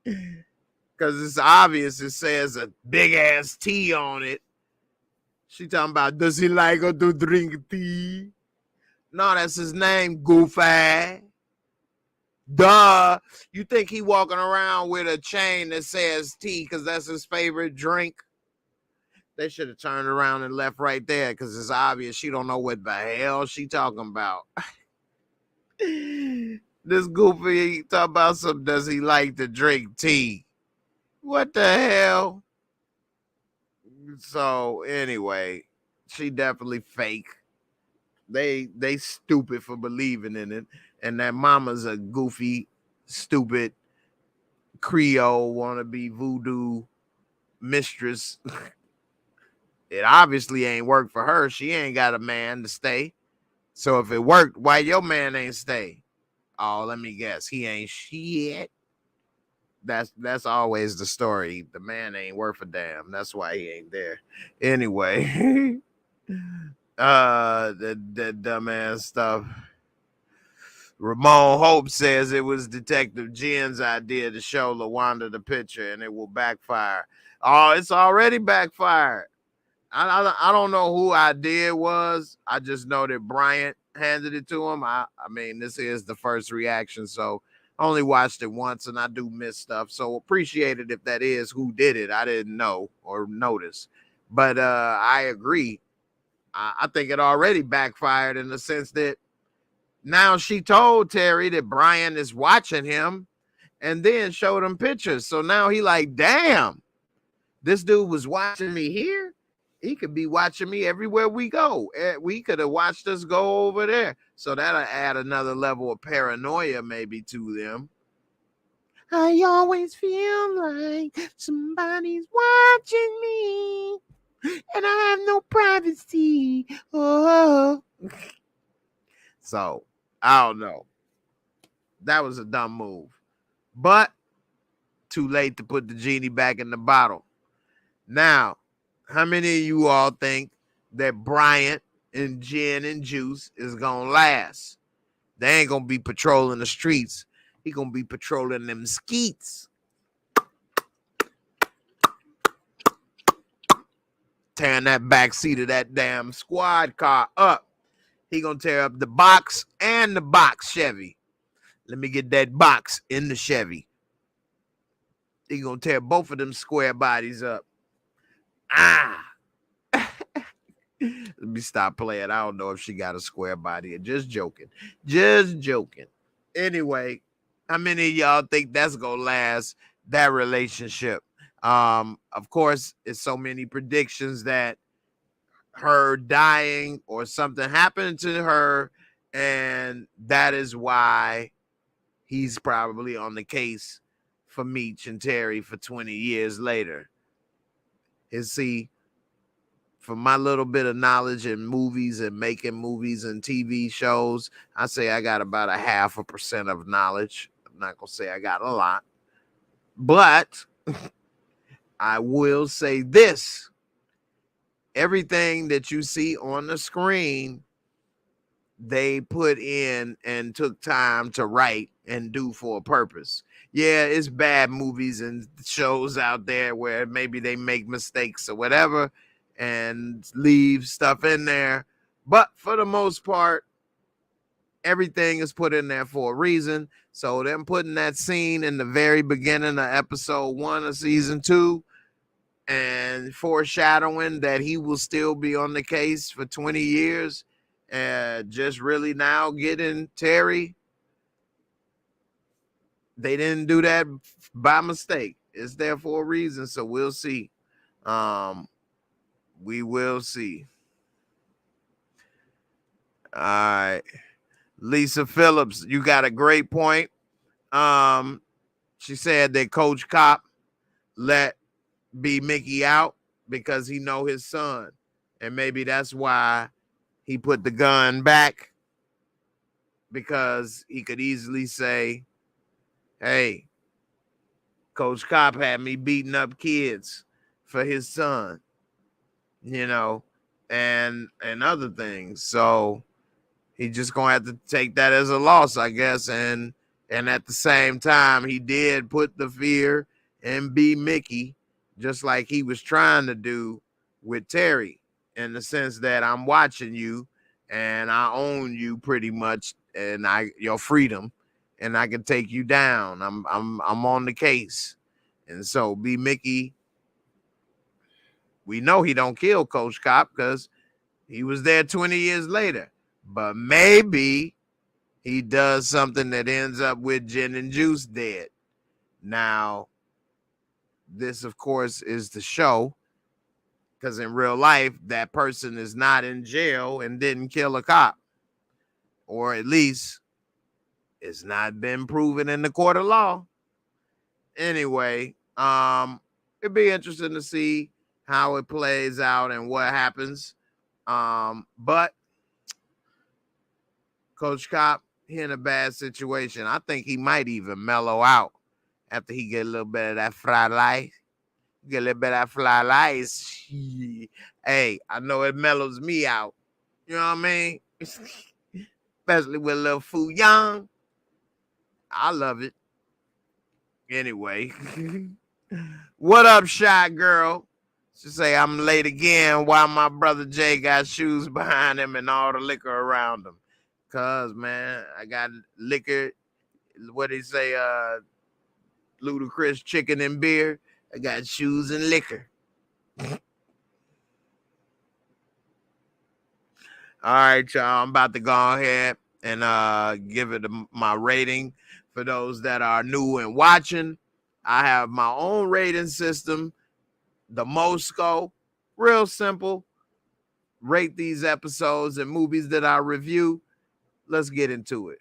because it's obvious it says a big ass T on it. She talking about, does he like her to drink tea? No, that's his name, goofy. Duh. You think he walking around with a chain that says tea because that's his favorite drink? They should have turned around and left right there, because it's obvious she don't know what the hell she talking about. This goofy talk about some, does he like to drink tea? What the hell? So anyway, she definitely fake. They stupid for believing in it. And that mama's a goofy, stupid Creole wannabe voodoo mistress. It obviously ain't worked for her. She ain't got a man to stay. So if it worked, why your man ain't stay? Oh, let me guess. He ain't shit. That's always the story. The man ain't worth a damn. That's why he ain't there. Anyway. That dumbass stuff. Ramon Hope says it was Detective Jen's idea to show LaWanda the picture and it will backfire. Oh, it's already backfired. I don't know who idea it was. I just know that Bryant handed it to him. I mean, this is the first reaction, so I only watched it once and I do miss stuff. So appreciate it if that is who did it. I didn't know or notice. But I agree. I think it already backfired in the sense that now she told Terry that Brian is watching him and then showed him pictures. So now he like, damn, this dude was watching me here. He could be watching me everywhere we go. We could have watched us go over there. So that'll add another level of paranoia maybe to them. I always feel like somebody's watching me and I have no privacy. Oh. So, I don't know. That was a dumb move. But too late to put the genie back in the bottle. Now, how many of you all think that Bryant and Gin and Juice is going to last? They ain't going to be patrolling the streets. He going to be patrolling them skeets. Tearing that back seat of that damn squad car up. He going to tear up the box and the box Chevy. Let me get that box in the Chevy. He going to tear both of them square bodies up. Let me stop playing. I don't know if she got a square body. Just joking. Just joking. Anyway, how many of y'all think that's going to last, that relationship? Of course, it's so many predictions that her dying or something happened to her, and that is why he's probably on the case for Meech and Terry for 20 years later. And see, from my little bit of knowledge in movies and making movies and TV shows, I say I got about 0.5% of knowledge. I'm not going to say I got a lot, but I will say this. Everything that you see on the screen, they put in and took time to write and do for a purpose. Yeah, it's bad movies and shows out there where maybe they make mistakes or whatever and leave stuff in there. But for the most part, everything is put in there for a reason. So them putting that scene in the very beginning of episode 1 of season 2 and foreshadowing that he will still be on the case for 20 years, just really now getting Terry. They didn't do that by mistake. It's there for a reason, so we'll see. We will see. All right. Lisa Phillips, you got a great point. She said that Coach Cop let B Mickey out because he know his son. And maybe that's why he put the gun back, because he could easily say, hey, Coach Cop had me beating up kids for his son, you know, and other things. So he just gonna have to take that as a loss, I guess. And at the same time, he did put the fear in B Mickey, just like he was trying to do with Terry, in the sense that I'm watching you and I own you pretty much, and your freedom, and I can take you down. I'm on the case. And so B Mickey, we know he don't kill Coach Cop because he was there 20 years later. But maybe he does something that ends up with Gin and Juice dead. Now, this, of course, is the show, because in real life, that person is not in jail and didn't kill a cop. Or at least it's not been proven in the court of law. Anyway, it'd be interesting to see how it plays out and what happens. But Coach Cop, he in a bad situation. I think he might even mellow out after he get a little bit of that fried life. Get a little bit of that fried life. Hey, I know it mellows me out. You know what I mean? Especially with a little Fu Young. I love it. Anyway. What up, Shy Girl? She say, I'm late again while my brother Jay got shoes behind him and all the liquor around him. Cause, man, I got liquor. What they say? Ludacris, chicken and beer. I got shoes and liquor. All right, y'all. I'm about to go ahead and give it my rating for those that are new and watching. I have my own rating system, the Moorescore. Real simple. Rate these episodes and movies that I review. Let's get into it.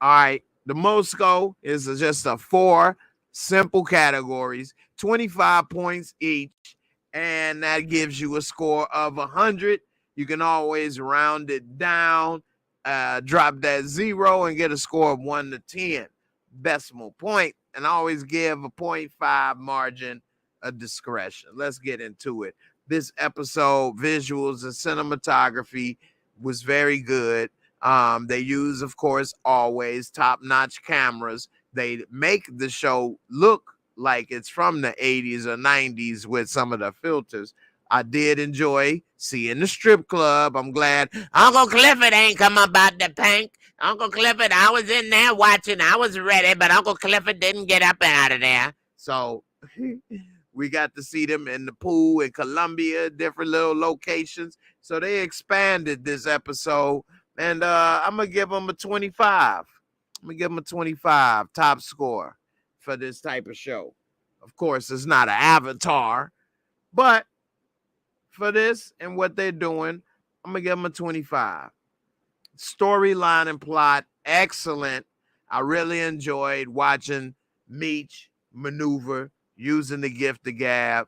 All right, the Moorescore is just a 4 simple categories, 25 points each, and that gives you a score of 100. You can always round it down, drop that 0 and get a score of 1 to 10 decimal point, and always give a 0.5 margin of discretion. Let's get into it. This episode, visuals and cinematography was very good. They use, of course, always top-notch cameras. They make the show look like it's from the 80s or 90s with some of the filters. I did enjoy seeing the strip club. I'm glad Uncle Clifford ain't come about the pink. Uncle Clifford, I was in there watching. I was ready, but Uncle Clifford didn't get up out of there. So we got to see them in the pool in Colombia, different little locations. So they expanded this episode, and I'm going to give them a 25. I'm going to give them a 25 top score for this type of show. Of course, it's not an Avatar, but for this and what they're doing, I'm going to give them a 25. Storyline and plot, excellent. I really enjoyed watching Meech maneuver, using the gift of gab,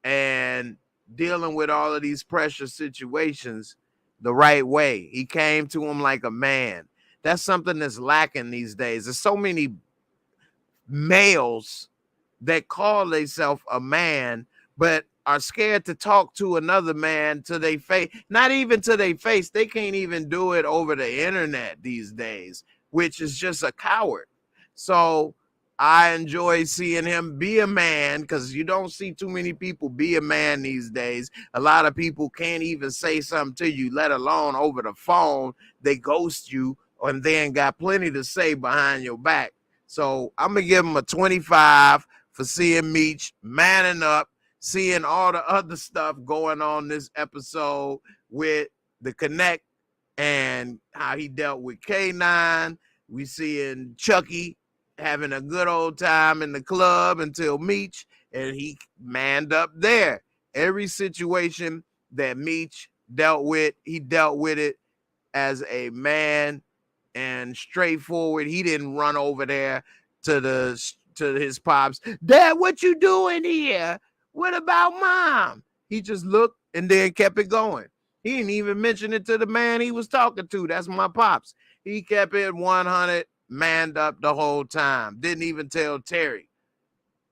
and dealing with all of these pressure situations the right way. He came to him like a man. That's something that's lacking these days. There's so many males that call themselves a man, but are scared to talk to another man to their face. Not even to their face. They can't even do it over the internet these days, which is just a coward. So I enjoy seeing him be a man, because you don't see too many people be a man these days. A lot of people can't even say something to you, let alone over the phone. They ghost you and then got plenty to say behind your back. So I'm going to give him a 25 for seeing Meech manning up, seeing all the other stuff going on this episode with the Connect and how he dealt with K9. We seeing Chucky having a good old time in the club until Meech, and he manned up there. Every situation that Meech dealt with, he dealt with it as a man and straightforward. He didn't run over there to his pops. Dad, what you doing here? What about mom? He just looked and then kept it going. He didn't even mention it to the man he was talking to. That's my pops. He kept it 100, manned up the whole time. Didn't even tell Terry.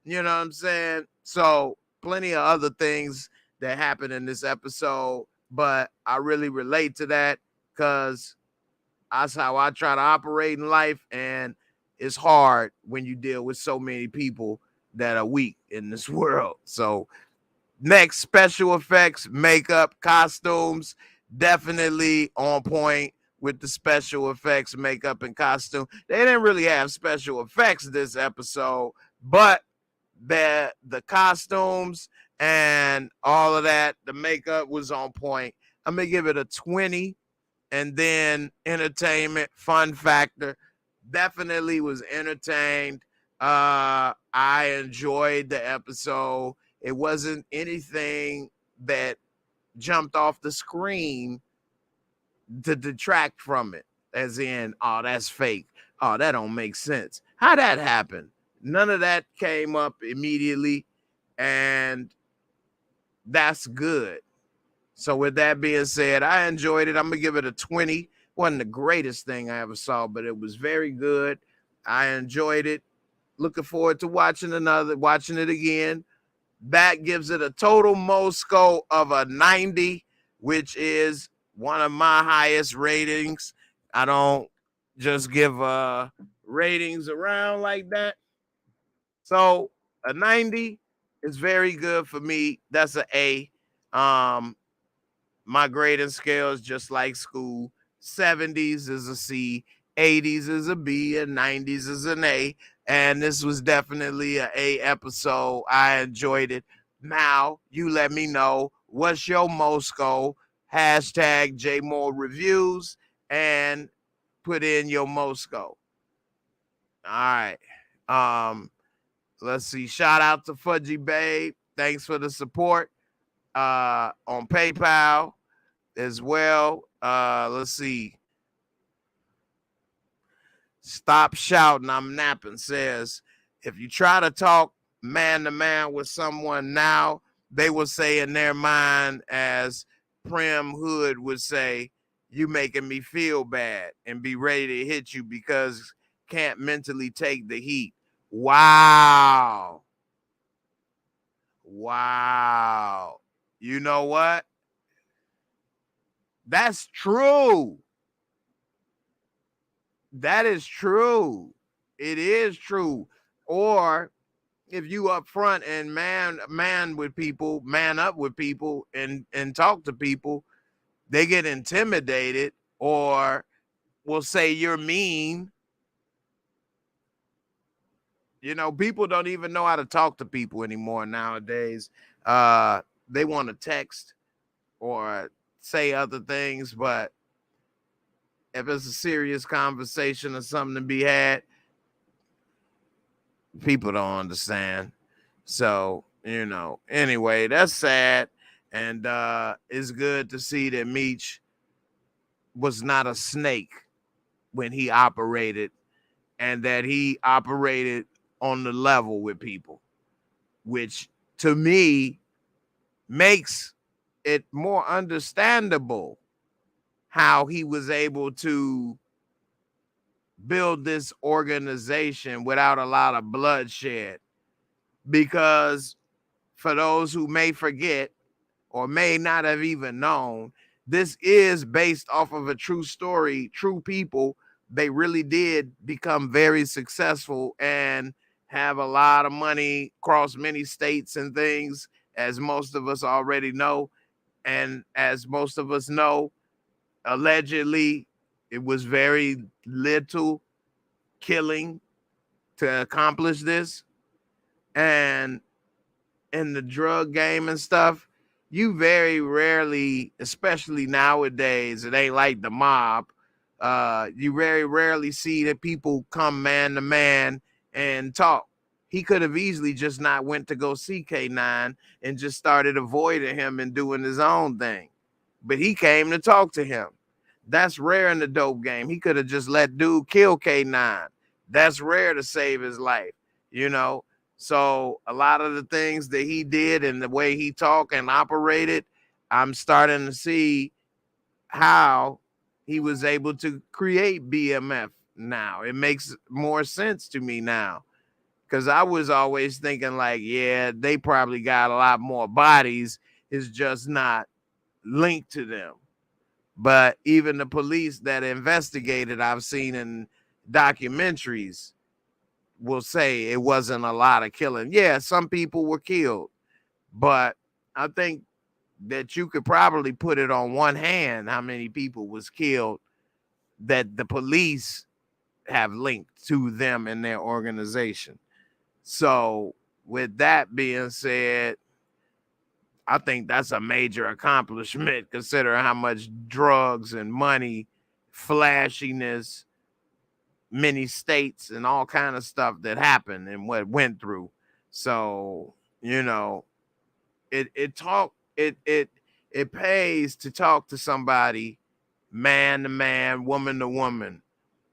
You know what I'm saying? So plenty of other things that happened in this episode, but I really relate to that because that's how I try to operate in life, and it's hard when you deal with so many people that are weak in this world. So next, special effects, makeup, costumes, definitely on point with the special effects, makeup, and costume. They didn't really have special effects this episode, but the costumes and all of that, the makeup was on point. I'm going to give it a 20. And then entertainment, fun factor, definitely was entertained. I enjoyed the episode. It wasn't anything that jumped off the screen to detract from it, as in, oh, that's fake. Oh, that don't make sense. How that happened? None of that came up immediately, and that's good. So with that being said, I enjoyed it. I'm going to give it a 20. Wasn't the greatest thing I ever saw, but it was very good. I enjoyed it. Looking forward to watching it again. That gives it a total Moorescore of a 90, which is one of my highest ratings. I don't just give ratings around like that. So a 90 is very good for me. That's an A. My grading scale is just like school. 70s is a C, 80s is a B, and 90s is an A. And this was definitely an A episode. I enjoyed it. Now, you let me know what's your Moorescore. Hashtag JAYMOOREREVIEWS and put in your Moorescore. All right. Let's see. Shout out to Fudgy Babe. Thanks for the support on PayPal as well. Let's see. Stop Shouting, I'm Napping says, If you try to talk man to man with someone now, they will say in their mind, as Prim Hood would say, you making me feel bad, and be ready to hit you because can't mentally take the heat. Wow. Wow. You know what? That's true. That is true. It is true. Or if you up front and man up with people and talk to people, they get intimidated or will say you're mean. You know, people don't even know how to talk to people anymore nowadays. They want to text or say other things, but if it's a serious conversation or something to be had, people don't understand. So, you know, anyway, that's sad. And it's good to see that Meech was not a snake when he operated, and that he operated on the level with people, which to me makes it more understandable how he was able to build this organization without a lot of bloodshed. Because for those who may forget or may not have even known, this is based off of a true story, true people. They really did become very successful and have a lot of money across many states and things, as most of us already know. And as most of us know, allegedly, it was very little killing to accomplish this. And in the drug game and stuff, you very rarely, especially nowadays, it ain't like the mob. You very rarely see that people come man to man and talk. He could have easily just not went to go see K9 and just started avoiding him and doing his own thing. But he came to talk to him. That's rare in the dope game. He could have just let dude kill K9. That's rare to save his life, you know. So a lot of the things that he did and the way he talked and operated, I'm starting to see how he was able to create BMF now. It makes more sense to me now, because I was always thinking like, yeah, they probably got a lot more bodies. It's just not linked to them. But even the police that investigated, I've seen in documentaries, will say it wasn't a lot of killing. Yeah, some people were killed, but I think that you could probably put it on one hand how many people was killed that the police have linked to them and their organization. So with that being said, I think that's a major accomplishment considering how much drugs and money, flashiness, many states and all kind of stuff that happened and what went through. So, you know, it pays to talk to somebody man to man, woman to woman.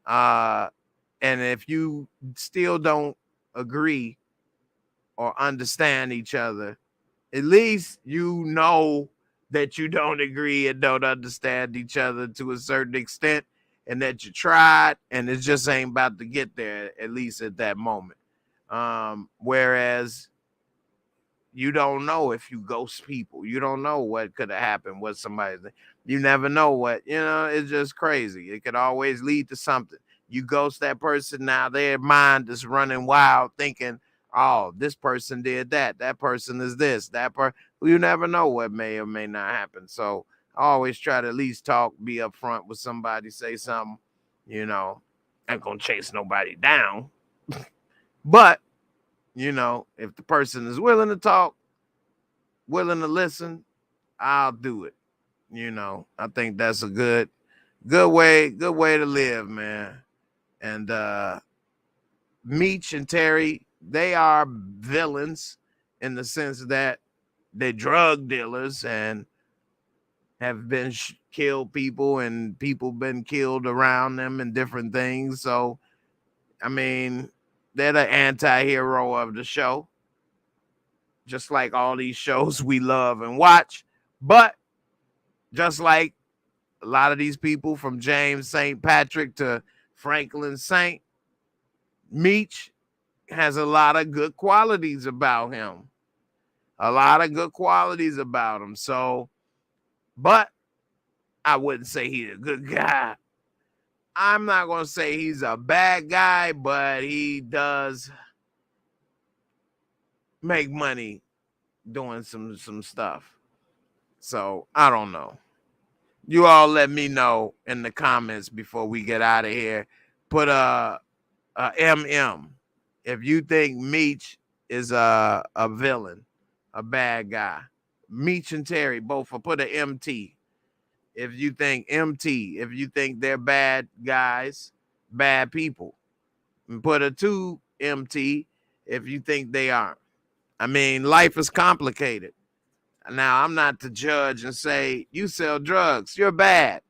And if you still don't agree or understand each other, at least you know that you don't agree and don't understand each other to a certain extent, and that you tried and it just ain't about to get there, at least at that moment. Whereas you don't know if you ghost people. You don't know what could have happened, what somebody, you never know what, you know, it's just crazy. It could always lead to something. You ghost that person, now their mind is running wild thinking, oh, this person did that. That person is this, you never know what may or may not happen. So I always try to at least talk, be upfront with somebody, say something, you know, ain't gonna chase nobody down. But you know, if the person is willing to talk, willing to listen, I'll do it. You know, I think that's a good way to live, man. And Meech and Terry, they are villains in the sense that they're drug dealers and have been killed people, and people been killed around them and different things. So, I mean, They're the anti-hero of the show, just like all these shows we love and watch. But just like a lot of these people, from James St. Patrick to Franklin St., Meech has a lot of good qualities about him. So, but I wouldn't say he's a good guy. I'm not going to say he's a bad guy, but he does make money doing some stuff. So I don't know. You all let me know in the comments before we get out of here. Put a MM if you think Meech is a villain, a bad guy. Meech and Terry both will put an MT. If you think MT, if you think they're bad guys, bad people, and put a 2 MT if you think they aren't. I mean, life is complicated. Now, I'm not to judge and say, you sell drugs, you're bad.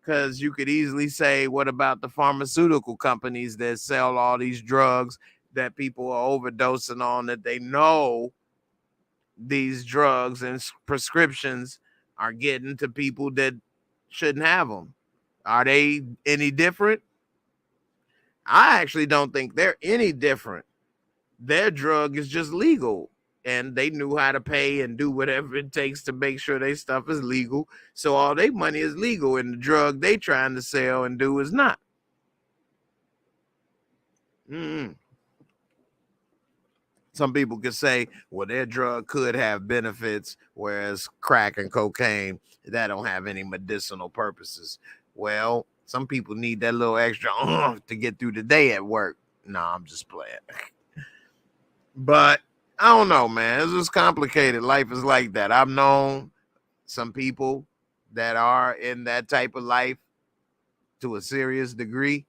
Because you could easily say, what about the pharmaceutical companies that sell all these drugs that people are overdosing on, that they know these drugs and prescriptions are getting to people that shouldn't have them? Are they any different? I actually don't think they're any different. Their drug is just legal, and they knew how to pay and do whatever it takes to make sure their stuff is legal. So all their money is legal, and the drug they trying to sell and do is not. Some people could say, well, their drug could have benefits, whereas crack and cocaine, that don't have any medicinal purposes. Well, some people need that little extra to get through the day at work. No, I'm just playing. But I don't know, man. It's just complicated. Life is like that. I've known some people that are in that type of life to a serious degree.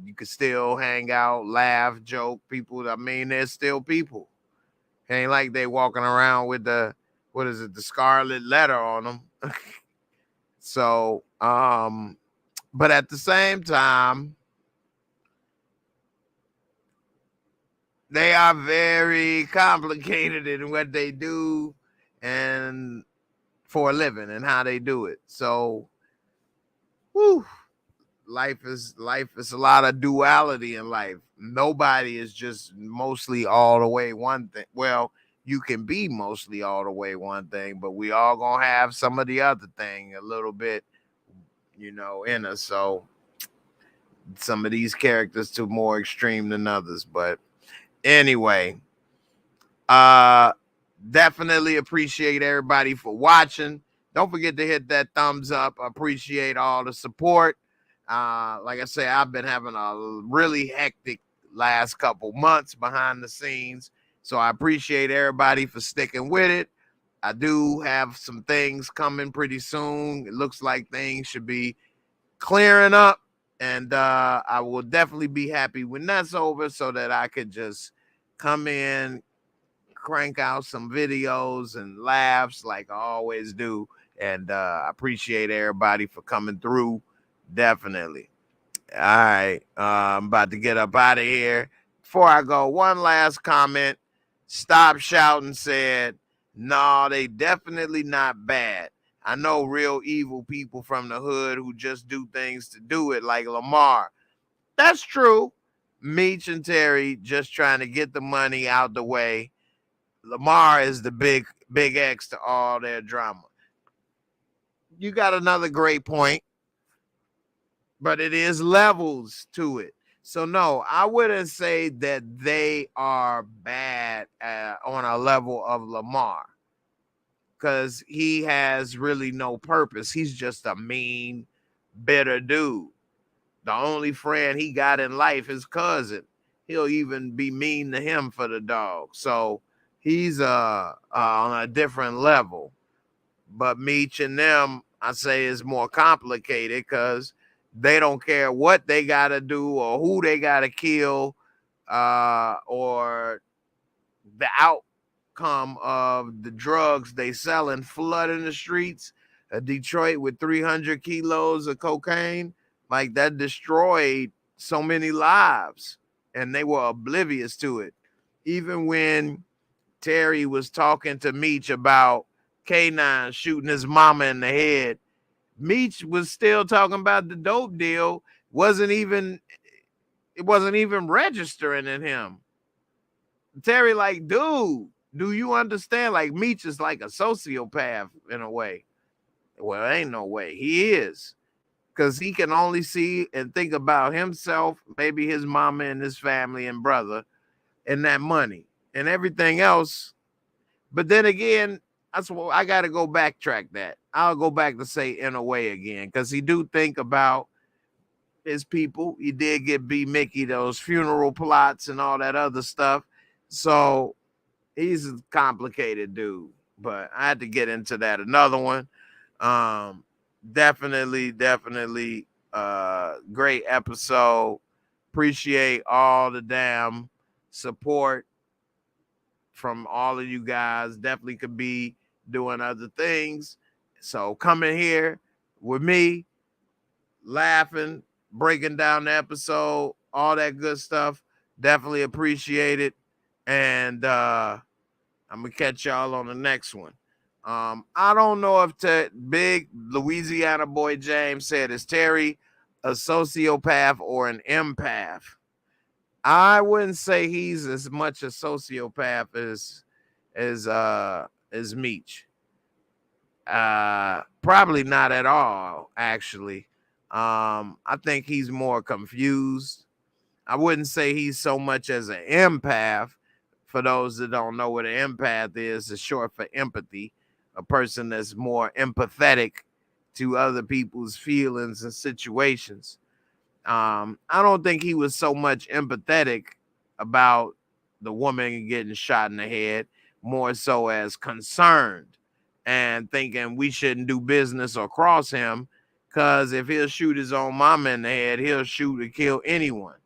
You can still hang out, laugh, joke. People, I mean, they're still people. It ain't like they walking around with the scarlet letter on them. So, but at the same time, they are very complicated in what they do and for a living and how they do it. So, life is a lot of duality in life. Nobody is just mostly all the way one thing. Well, you can be mostly all the way one thing, but we all gonna have some of the other thing a little bit, in us. So some of these characters too more extreme than others. But anyway, definitely appreciate everybody for watching. Don't forget to hit that thumbs up. Appreciate all the support. Like I say, I've been having a really hectic last couple months behind the scenes, so I appreciate everybody for sticking with it. I do have some things coming pretty soon. It looks like things should be clearing up, and I will definitely be happy when that's over, so that I could just come in, crank out some videos and laughs like I always do. And I appreciate everybody for coming through. Definitely. All right. I'm about to get up out of here. Before I go, one last comment. Stop Shouting said, no, they definitely not bad. I know real evil people from the hood who just do things to do it, like Lamar. That's true. Meech and Terry just trying to get the money out the way. Lamar is the big X to all their drama. You got another great point, but it is levels to it. So no, I wouldn't say that they are bad on a level of Lamar, because he has really no purpose. He's just a mean, bitter dude. The only friend he got in life is cousin. He'll even be mean to him for the dog. So he's on a different level. But Meech and them, I say, is more complicated, because they don't care what they got to do or who they got to kill or the outcome of the drugs they selling, flooding the streets of Detroit with 300 kilos of cocaine. Like, that destroyed so many lives. and they were oblivious to it. Even when Terry was talking to Meech about K9 shooting his mama in the head, Meech was still talking about the dope deal. It wasn't even registering in him. Terry, like, dude, do you understand? Like, Meech is like a sociopath in a way. Well, ain't no way. He is. Because he can only see and think about himself, maybe his mama and his family and brother, and that money and everything else. But then again, that's what I got to go backtrack that. I'll go back to say in a way again, because he do think about his people. He did get B. Mickey those funeral plots and all that other stuff. So he's a complicated dude, but I had to get into that. Another one. Definitely great episode. Appreciate all the damn support from all of you guys. Definitely could be doing other things. So coming here with me, laughing, breaking down the episode, all that good stuff. Definitely appreciate it. And I'm gonna catch y'all on the next one. I don't know if Big Louisiana boy James said, is Terry a sociopath or an empath? I wouldn't say he's as much a sociopath as Meech. Probably not at all, actually. I think he's more confused. I wouldn't say he's so much as an empath. For those that don't know what an empath is, it's short for empathy. A person that's more empathetic to other people's feelings and situations. I don't think he was so much empathetic about the woman getting shot in the head, more so as concerned and thinking we shouldn't do business or cross him, because if he'll shoot his own mama in the head, he'll shoot or kill anyone.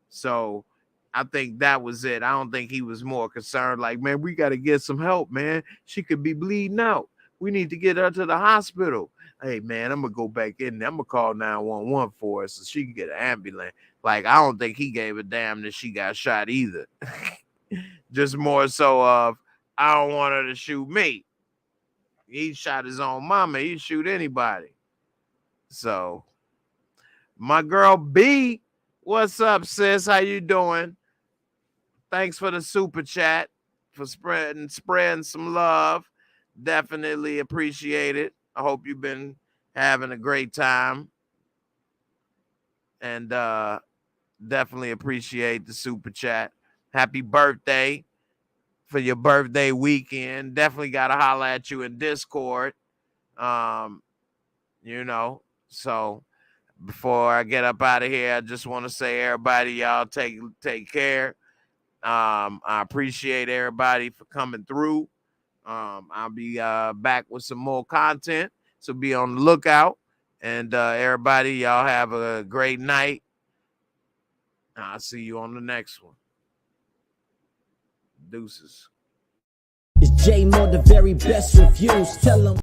So I think that was it. I don't think he was more concerned like, man, we got to get some help, man. She could be bleeding out. We need to get her to the hospital. Hey, man, I'm going to go back in there. I'm going to call 911 for her so she can get an ambulance. Like, I don't think he gave a damn that she got shot either. Just more so of, I don't want her to shoot me. He shot his own mama. He'd shoot anybody. So, my girl B, what's up, sis? How you doing? Thanks for the super chat, for spreading some love. Definitely appreciate it. I hope you've been having a great time. And definitely appreciate the super chat. Happy birthday for your birthday weekend. Definitely got to holler at you in Discord. So before I get up out of here, I just want to say, everybody, y'all take care. I appreciate everybody for coming through. I'll be back with some more content, so be on the lookout. And everybody, y'all have a great night. I'll see you on the next one. Deuces. It's J Moore, the very best reviews. Tell them.